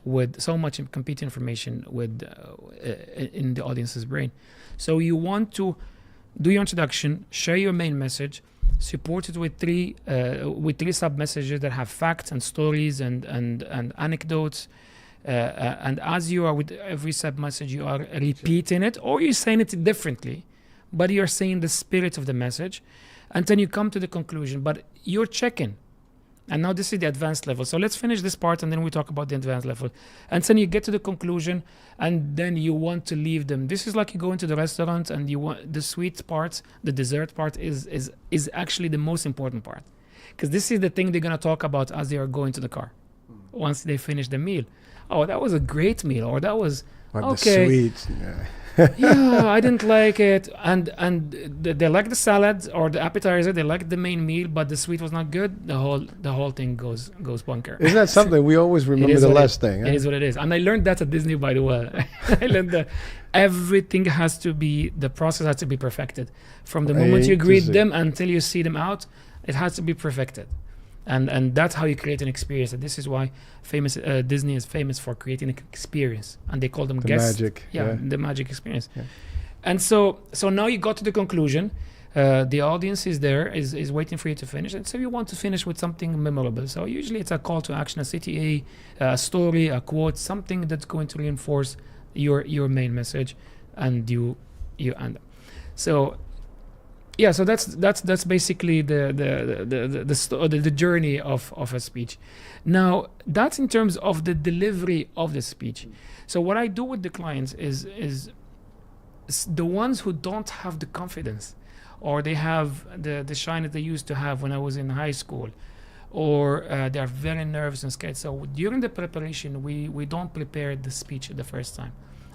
with so much competing information with in the audience's brain. So you want to do your introduction, share your main message, support it with three sub messages that have facts and stories and anecdotes. And as you are with every sub message, you are repeating it, or you're saying it differently, but you're saying the spirit of the message, and then you come to the conclusion. But you're checking. And now this is the advanced level. So let's finish this part and then we talk about the advanced level. And then you get to the conclusion and then you want to leave them. This is like you go into the restaurant and you want the sweet part, the dessert part is actually the most important part. Because this is the thing they're going to talk about as they are going to the car. Once they finish the meal. Oh, that was a great meal. Or that was, okay. The sweets. Yeah, I didn't like it. And they like the salad or the appetizer. They like the main meal, but the sweet was not good. The whole thing goes bunker. Isn't that something? We always remember the last thing. It is what it is. And I learned that at Disney, by the way. I learned that everything has to be, the process has to be perfected. From the moment you greet them until you see them out, it has to be perfected. And that's how you create an experience. And this is why Disney is famous for creating an experience. And they call them guests. Magic. Yeah, the magic experience. Yeah. And so now you got to the conclusion. The audience is there, is waiting for you to finish. And so you want to finish with something memorable. So usually it's a call to action, a CTA, a story, a quote, something that's going to reinforce your main message. And you end up. So yeah, so that's basically the journey of a speech. Now that's in terms of the delivery of the speech. So what I do with the clients is the ones who don't have the confidence, or they have the shyness they used to have when I was in high school, or they are very nervous and scared. So during the preparation, we don't prepare the speech the first time,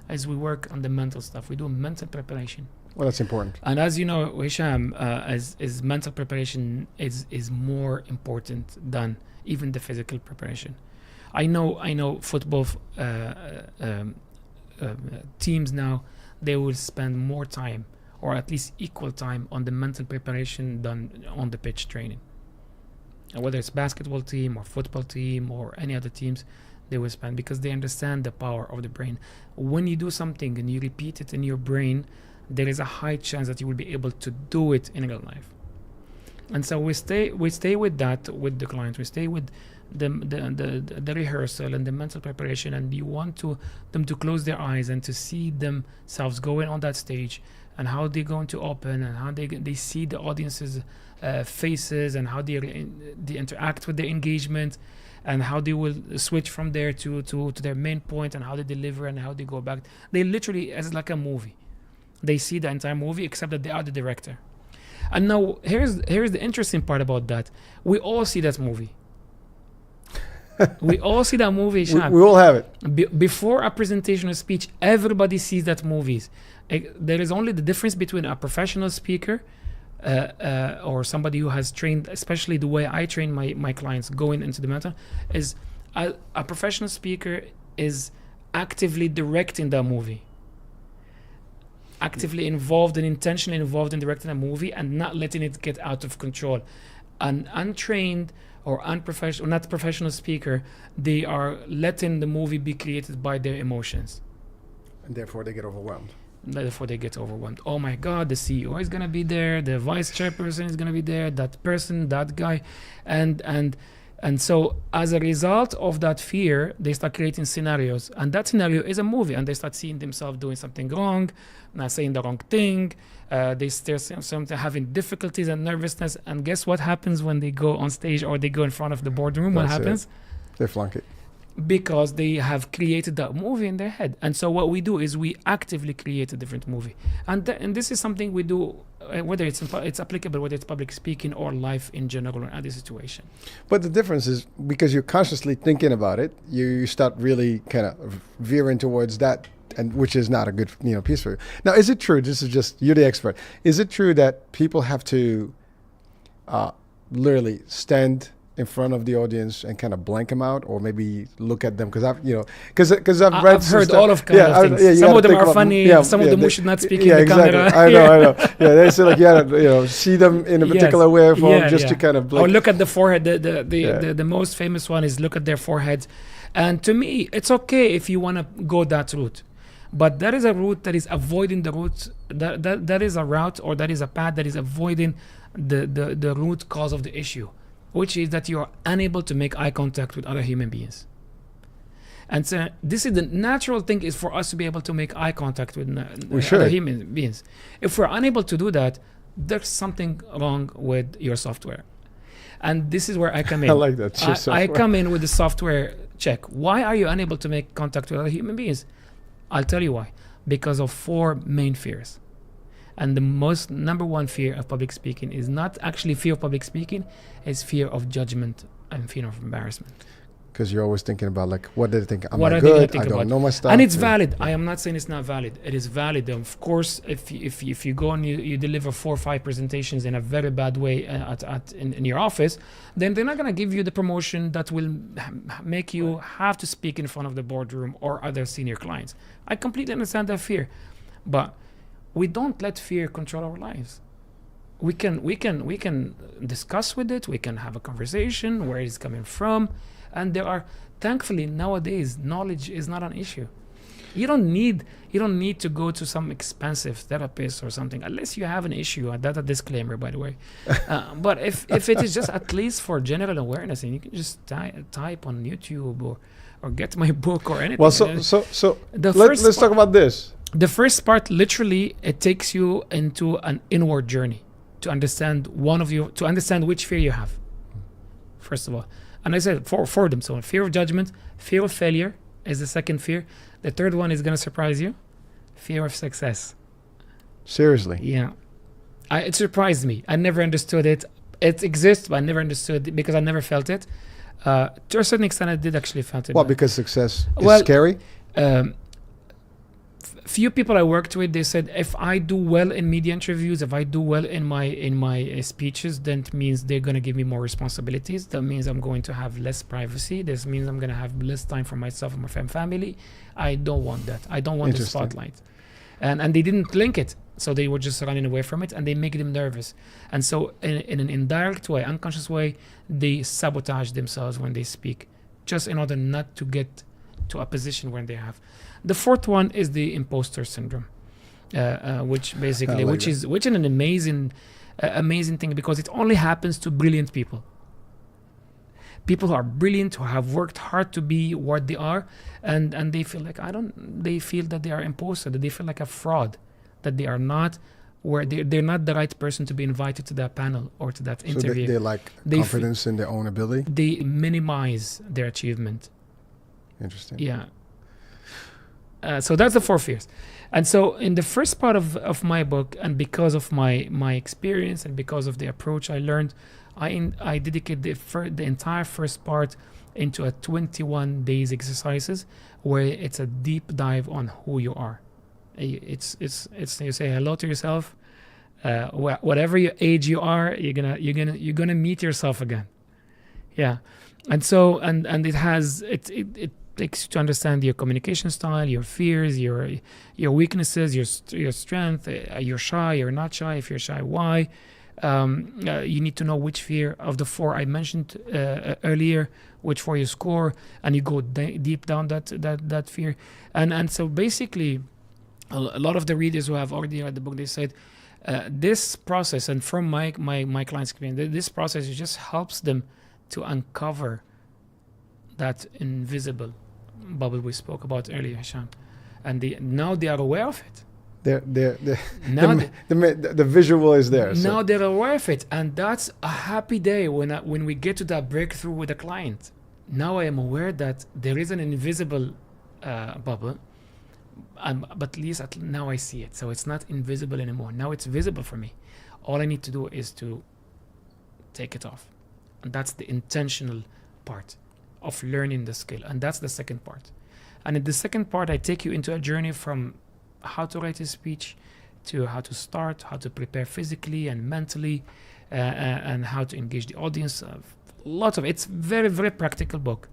as we work on the mental stuff. We do mental preparation. Well, that's important. And as you know, Hicham, as mental preparation is more important than even the physical preparation. I know football teams now, they will spend more time, or at least equal time, on the mental preparation than on the pitch training. And whether it's basketball team or football team or any other teams, they will spend, because they understand the power of the brain. When you do something and you repeat it in your brain, there is a high chance that you will be able to do it in real life. And so we stay with that with the clients. We stay with the rehearsal and the mental preparation, and you want them to close their eyes and to see themselves going on that stage, and how they're going to open, and how they see the audience's faces, and how they interact with their engagement, and how they will switch from there to their main point, and how they deliver and how they go back. They literally, as like a movie. They see the entire movie, except that they are the director. And now here's the interesting part about that. We all see that movie. We all see that movie. We all have it. Before a presentation or speech, everybody sees that movies. There is only the difference between a professional speaker or somebody who has trained, especially the way I train my clients going into the matter, is a professional speaker is actively directing that movie. Actively involved and intentionally involved in directing a movie and not letting it get out of control. An untrained or unprofessional, not professional speaker, they are letting the movie be created by their emotions. And therefore they get overwhelmed. Therefore they get overwhelmed. Oh my God, the CEO is gonna be there, the vice chairperson is gonna be there, that person, that guy, and so as a result of that fear, they start creating scenarios, and that scenario is a movie, and they start seeing themselves doing something wrong, not saying the wrong thing. They start something having difficulties and nervousness, and guess what happens when they go on stage or they go in front of the boardroom? What happens? They flunk it. Because they have created that movie in their head. And so what we do is we actively create a different movie. And this is something we do, whether it's applicable, whether it's public speaking or life in general or any situation. But the difference is because you're consciously thinking about it, you start really kind of veering towards that, and which is not a good piece for you. Now, is it true, this is just, you're the expert, is it true that people have to literally stand in front of the audience and kind of blank them out, or maybe look at them? Because I've read. I've heard all of kinds of things. Some of them are funny. Some of them we should not speak in the camera. I know. Yeah, they say like see them in a particular way or form, just to kind of blink. Or look at the forehead. The most famous one is look at their foreheads. And to me, it's okay if you want to go that route, but that is a route that is avoiding the route. That is a route, or that is a path that is avoiding the root cause of the issue, which is that you are unable to make eye contact with other human beings. And so this is the natural thing, is for us to be able to make eye contact with other human beings. If we're unable to do that, there's something wrong with your software. And this is where I come in. I like that. I come in with the software check. Why are you unable to make contact with other human beings? I'll tell you why. Because of 4 main fears. And the number one fear of public speaking is not actually fear of public speaking, it's fear of judgment and fear of embarrassment. Because you're always thinking about, like, what did they think? What I are they good? think I don't about? know my stuff. And it's valid. I am not saying it's not valid. It is valid. Of course, if you go and you deliver 4 or 5 presentations in a very bad way in your office, then they're not going to give you the promotion that will make you have to speak in front of the boardroom or other senior clients. I completely understand that fear, but we don't let fear control our lives. We can discuss with it. We can have a conversation where it's coming from, and thankfully nowadays knowledge is not an issue. You don't need to go to some expensive therapist or something unless you have an issue. That's a disclaimer, by the way. But if it is just at least for general awareness, and you can just type on YouTube or get my book or anything. Well, so let's talk about this. The first part, literally, it takes you into an inward journey to understand to understand which fear you have, first of all. And I said for them. So fear of judgment, fear of failure is the second fear. The third one is going to surprise you. Fear of success. Seriously? Yeah. It surprised me. I never understood it. It exists, but I never understood it because I never felt it. To a certain extent, I did actually felt it. Well, because success is scary? Few people I worked with, they said, if I do well in media interviews, if I do well in my speeches, then it means they're going to give me more responsibilities. That means I'm going to have less privacy. This means I'm going to have less time for myself and my family. I don't want that. I don't want the spotlight. And they didn't link it. So they were just running away from it, and they make them nervous. And so in an indirect way, unconscious way, they sabotage themselves when they speak, just in order not to get to a position where they have. The fourth one is the imposter syndrome, which basically, which is an amazing thing, because it only happens to brilliant people. People who are brilliant, who have worked hard to be what they are, and they feel like they feel that they are imposter, that they feel like a fraud, that they are not where they're not the right person to be invited to that panel or to that interview. So they lack confidence in their own ability? They minimize their achievement. Interesting. Yeah. So that's the 4 fears. And so in the first part of my book, and because of my experience and because of the approach I learned, I dedicate the entire first part into a 21 days exercises where it's a deep dive on who you are. It's you say hello to yourself. Whatever your age you are, you're gonna meet yourself again. Yeah. And so and it has it takes you to understand your communication style, your fears, your weaknesses, your strength. You're shy, you're not shy. If you're shy, why? You need to know which fear of the 4 I mentioned earlier, which 4 you score, and you go deep down that fear. And so basically, a lot of the readers who have already read the book, they said this process, and from my clients' experience, this process just helps them to uncover that invisible bubble we spoke about earlier, Hicham. And now they are aware of it. The visual is there. Now they're aware of it, and that's a happy day when we get to that breakthrough with a client. Now I am aware that there is an invisible bubble, but at least now I see it. So it's not invisible anymore. Now it's visible for me. All I need to do is to take it off, and that's the intentional part of learning the skill, and that's the second part. And in the second part, I take you into a journey from how to write a speech to how to start, how to prepare physically and mentally, and how to engage the audience. It's very, very practical book.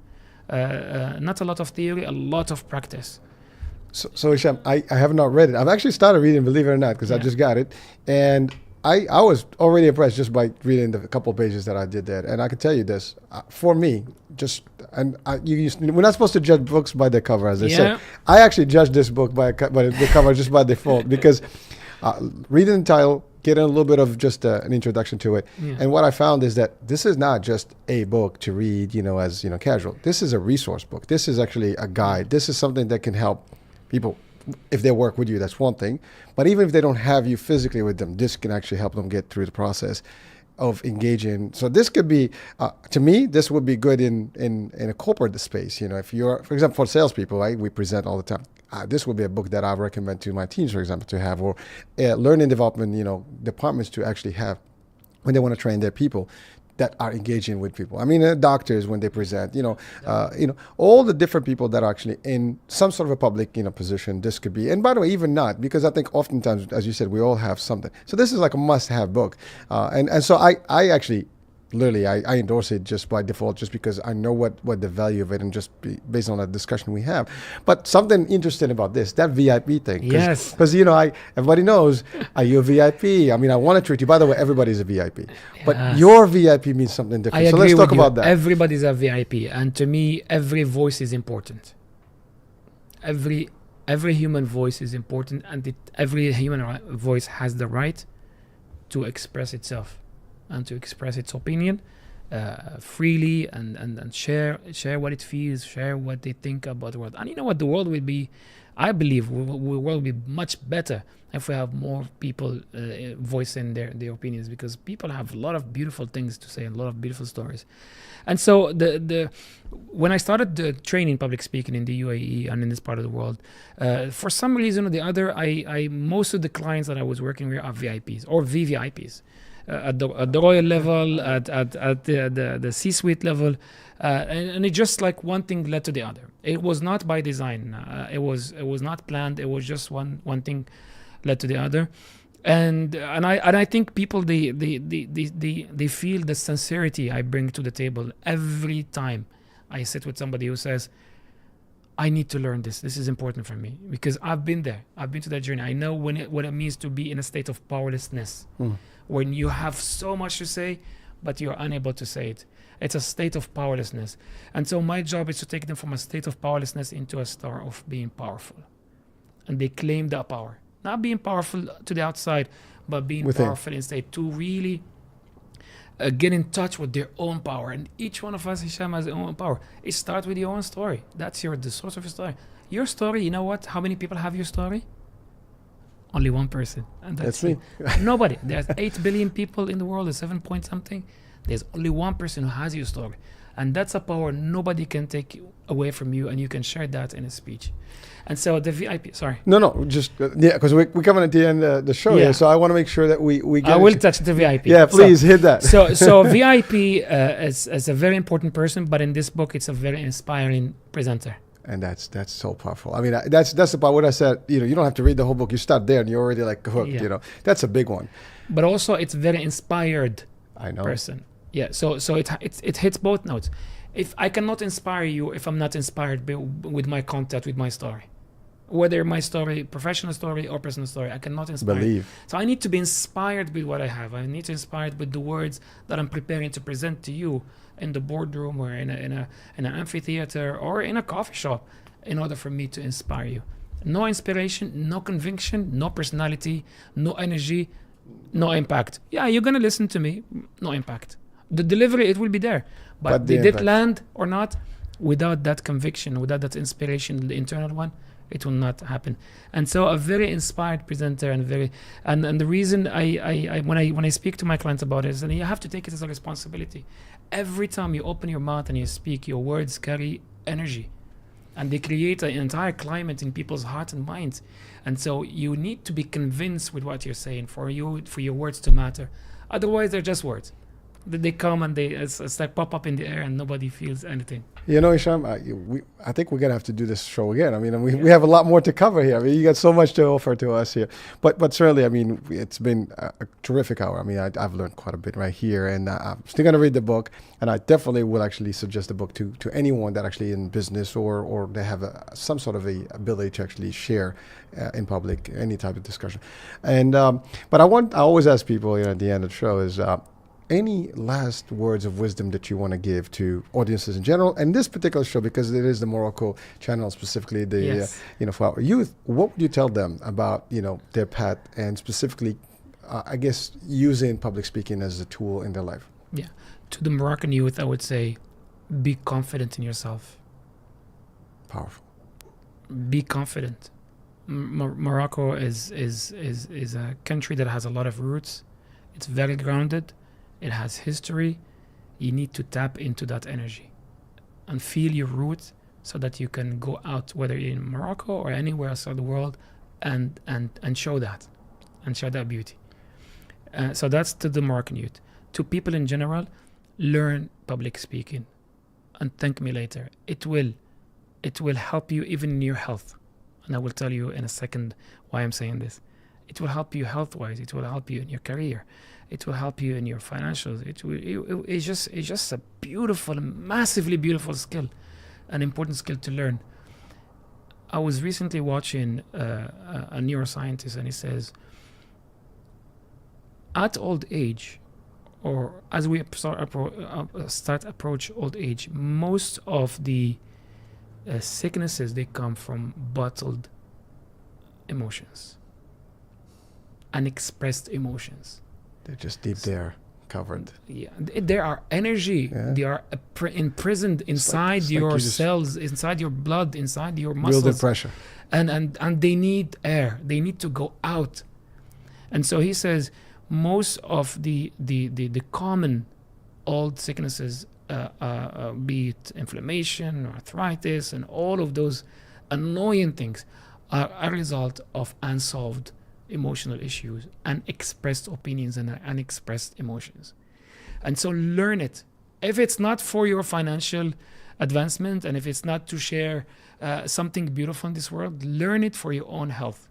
Not a lot of theory, a lot of practice. So Hicham, I have not read it. I've actually started reading, believe it or not, because I just got it. And I was already impressed just by reading the couple of pages that I did there. And I can tell you this, for me, we're not supposed to judge books by their cover, as they say. I actually judged this book by the cover just by default, because reading the title, getting a little bit of just an introduction to it. And what I found is that this is not just a book to read, as casual. This is a resource book. This is actually a guide. This is something that can help people. If they work with you, that's one thing. But even if they don't have you physically with them, this can actually help them get through the process of engaging. So this could be, to me, this would be good in a corporate space. If you're, for example, for salespeople, right, we present all the time. This would be a book that I recommend to my teams, for example, to have, or learning development, departments to actually have when they want to train their people that are engaging with people. I mean, doctors when they present, all the different people that are actually in some sort of a public, position. This could be, and by the way, even not, because I think oftentimes, as you said, we all have something. So this is like a must-have book, and so I actually. Literally, I endorse it just by default, just because I know what the value of it, and just based on the discussion we have. But something interesting about this, that VIP thing. Yes. Because, everybody knows, are you a VIP? I mean, I want to treat you. By the way, everybody's a VIP. Yes. But your VIP means something different. I agree let's talk with you. about that. Everybody's a VIP. And to me, every voice is important. Every human voice is important. And every human voice has the right to express itself, and to express its opinion freely, and share what it feels, share what they think about the world. And you know what, the world will be, I believe, the world will be much better if we have more people voicing their opinions, because people have a lot of beautiful things to say, a lot of beautiful stories. And so when I started the training public speaking in the UAE and in this part of the world, for some reason or the other, I most of the clients that I was working with are VIPs or VVIPs. At the royal level, at the C-suite level, and it just like one thing led to the other. It was not by design. It was not planned. It was just one thing led to the other, and I think people they feel the sincerity I bring to the table every time I sit with somebody who says, I need to learn this. This is important for me, because I've been there. I've been to that journey. I know what it means to be in a state of powerlessness. When you have so much to say, but you're unable to say it. It's a state of powerlessness. And so my job is to take them from a state of powerlessness into a state of being powerful. And they claim that power. Not being powerful to the outside, but being powerful inside, to really get in touch with their own power. And each one of us, Hicham, has their own power. It starts with your own story. That's the source of your story. Your story, you know what? How many people have your story? Only one person, and that's me. Nobody. There's 8 billion people in the world, there's 7 point something. There's only one person who has your story, and that's a power nobody can take away from you, and you can share that in a speech. And so the VIP, sorry. No, just because we're coming at the end of the show here, so I want to make sure that we get. I will touch the VIP. Yeah, please hit that. So VIP is a very important person, but in this book, it's a very inspiring presenter. And that's so powerful. I mean, that's about what I said. You don't have to read the whole book. You start there, and you're already like hooked. Yeah. That's a big one. But also, it's very inspired. I know. Person. Yeah. So it hits both notes. If I cannot inspire you if I'm not inspired with my content, with my story. whether my story, professional story or personal story, I cannot inspire. Believe. So I need to be inspired with what I have. I need to be inspired with the words that I'm preparing to present to you in the boardroom or in an amphitheater or in a coffee shop, in order for me to inspire you. No inspiration, no conviction, no personality, no energy, no impact. Yeah, you're gonna listen to me, no impact. The delivery, it will be there, but the did it impact. land or not? Without that conviction, without that inspiration, the internal one, it will not happen. And so a very inspired presenter and the reason I when I speak to my clients about it is that you have to take it as a responsibility. Every time you open your mouth and you speak, your words carry energy, and they create an entire climate in people's hearts and minds. And so you need to be convinced with what you're saying for your words to matter. Otherwise, they're just words. They come and it's like pop up in the air and nobody feels anything. You know, Hicham, I think we're gonna have to do this show again. I mean, we have a lot more to cover here. I mean, you got so much to offer to us here. But certainly, I mean, it's been a terrific hour. I mean, I've learned quite a bit right here, and I'm still gonna read the book. And I definitely will actually suggest the book to anyone that actually in business or they have some sort of a ability to actually share in public any type of discussion. And but I always ask people, at the end of the show is. Any last words of wisdom that you want to give to audiences in general, and this particular show, because it is the Morocco channel, specifically the Yes. For our youth, what would you tell them about their path and specifically, I guess, using public speaking as a tool in their life? Yeah. To the Moroccan youth, I would say, be confident in yourself. Powerful. Be confident. Morocco is a country that has a lot of roots. It's very grounded. It has history. You need to tap into that energy and feel your roots so that you can go out, whether you're in Morocco or anywhere else in the world, and show that beauty. So that's to the Moroccan youth. To people in general, learn public speaking and thank me later. It will help you even in your health. And I will tell you in a second why I'm saying this. It will help you health-wise. It will help you in your career. It will help you in your financials. It's just a beautiful, massively beautiful skill, an important skill to learn. I was recently watching a neuroscientist, and he says, at old age, or as we approach old age, most of the sicknesses, they come from bottled emotions, unexpressed emotions. They're just deep there, covered. Yeah, there are energy. Yeah. They are imprisoned inside it's your like you cells, inside your blood, inside your muscles. Building pressure. And they need air. They need to go out. And so he says most of the common old sicknesses, be it inflammation, arthritis, and all of those annoying things, are a result of unsolved emotional issues, unexpressed opinions, and unexpressed emotions. And so learn it. If it's not for your financial advancement, and if it's not to share something beautiful in this world, learn it for your own health.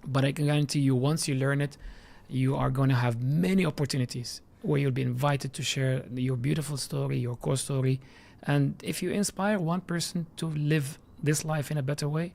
But I can guarantee you, once you learn it, you are going to have many opportunities where you'll be invited to share your beautiful story, your core story. And if you inspire one person to live this life in a better way,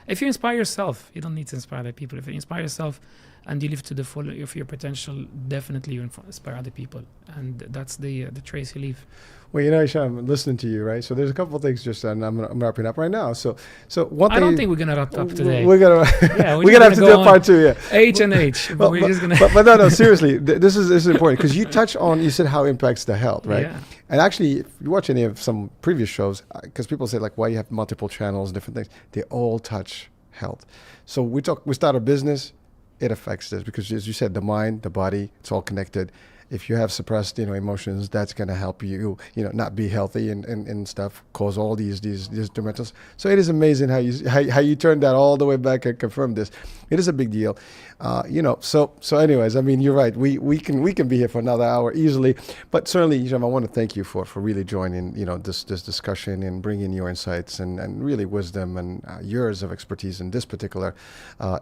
if you inspire yourself, you don't need to inspire other people. If you inspire yourself and you live to the full of your potential, definitely you inspire other people. And that's the trace you leave. Well, Hicham, I'm listening to you, right? So there's a couple of things just, and I'm wrapping up right now. So one thing. I don't think we're gonna wrap up today. We're gonna have to do a part 2, yeah. H and H, but we're just gonna. But no, seriously, this is important because you touch on. You said how it impacts the health, right? Yeah. And actually, if you watch any of some previous shows, because people say like, why you have multiple channels, different things, they all touch health. So we start a business, it affects this because, as you said, the mind, the body, it's all connected. If you have suppressed, emotions, that's going to help you, not be healthy and stuff, cause all these detrimentals. So it is amazing how you turn that all the way back and confirm this. It is a big deal, So anyways, I mean, you're right. We can be here for another hour easily, but certainly, Hicham, I want to thank you for really joining, this discussion and bringing your insights and really wisdom and years of expertise in this particular,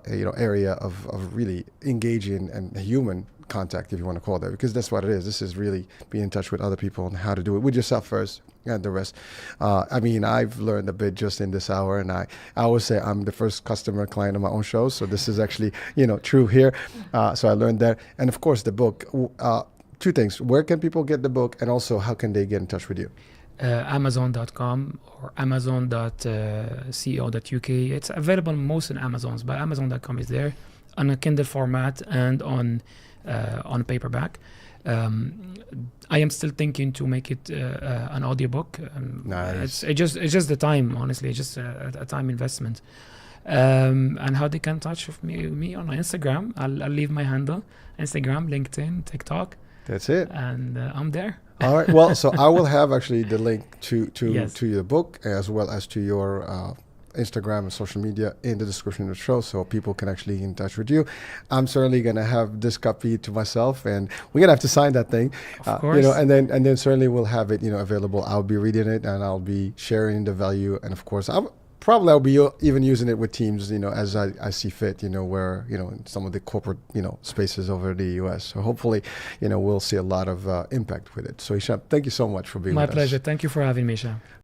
area of really engaging and human contact, if you want to call it that, because that's what it is. This is really being in touch with other people and how to do it with yourself first and the rest. I mean, I've learned a bit just in this hour, and I always say I'm the first customer client of my own show, so this is actually, true here. So I learned that. And of course, the book. Two things. Where can people get the book, and also how can they get in touch with you? Amazon.com or amazon.co.uk. It's available most in Amazons, but Amazon.com is there on a Kindle format and on paperback. I am still thinking to make it an audiobook. Nice. It's just the time, honestly. It's just a time investment. And how they can touch with me on Instagram. I'll leave my handle: Instagram, LinkedIn, TikTok. That's it. And I'm there. All right. Well, so I will have actually the link to Yes. your book, as well as to your Instagram and social media in the description of the show, so people can actually get in touch with you. I'm certainly gonna have this copy to myself, and we're gonna have to sign that thing, Of course. and then certainly we'll have it, available. I'll be reading it, and I'll be sharing the value, and of course I'll be even using it with teams, as I see fit, where, in some of the corporate, spaces over the US. So hopefully, we'll see a lot of impact with it. So Hicham, thank you so much for being My with us. pleasure. Thank you for having me, Sham.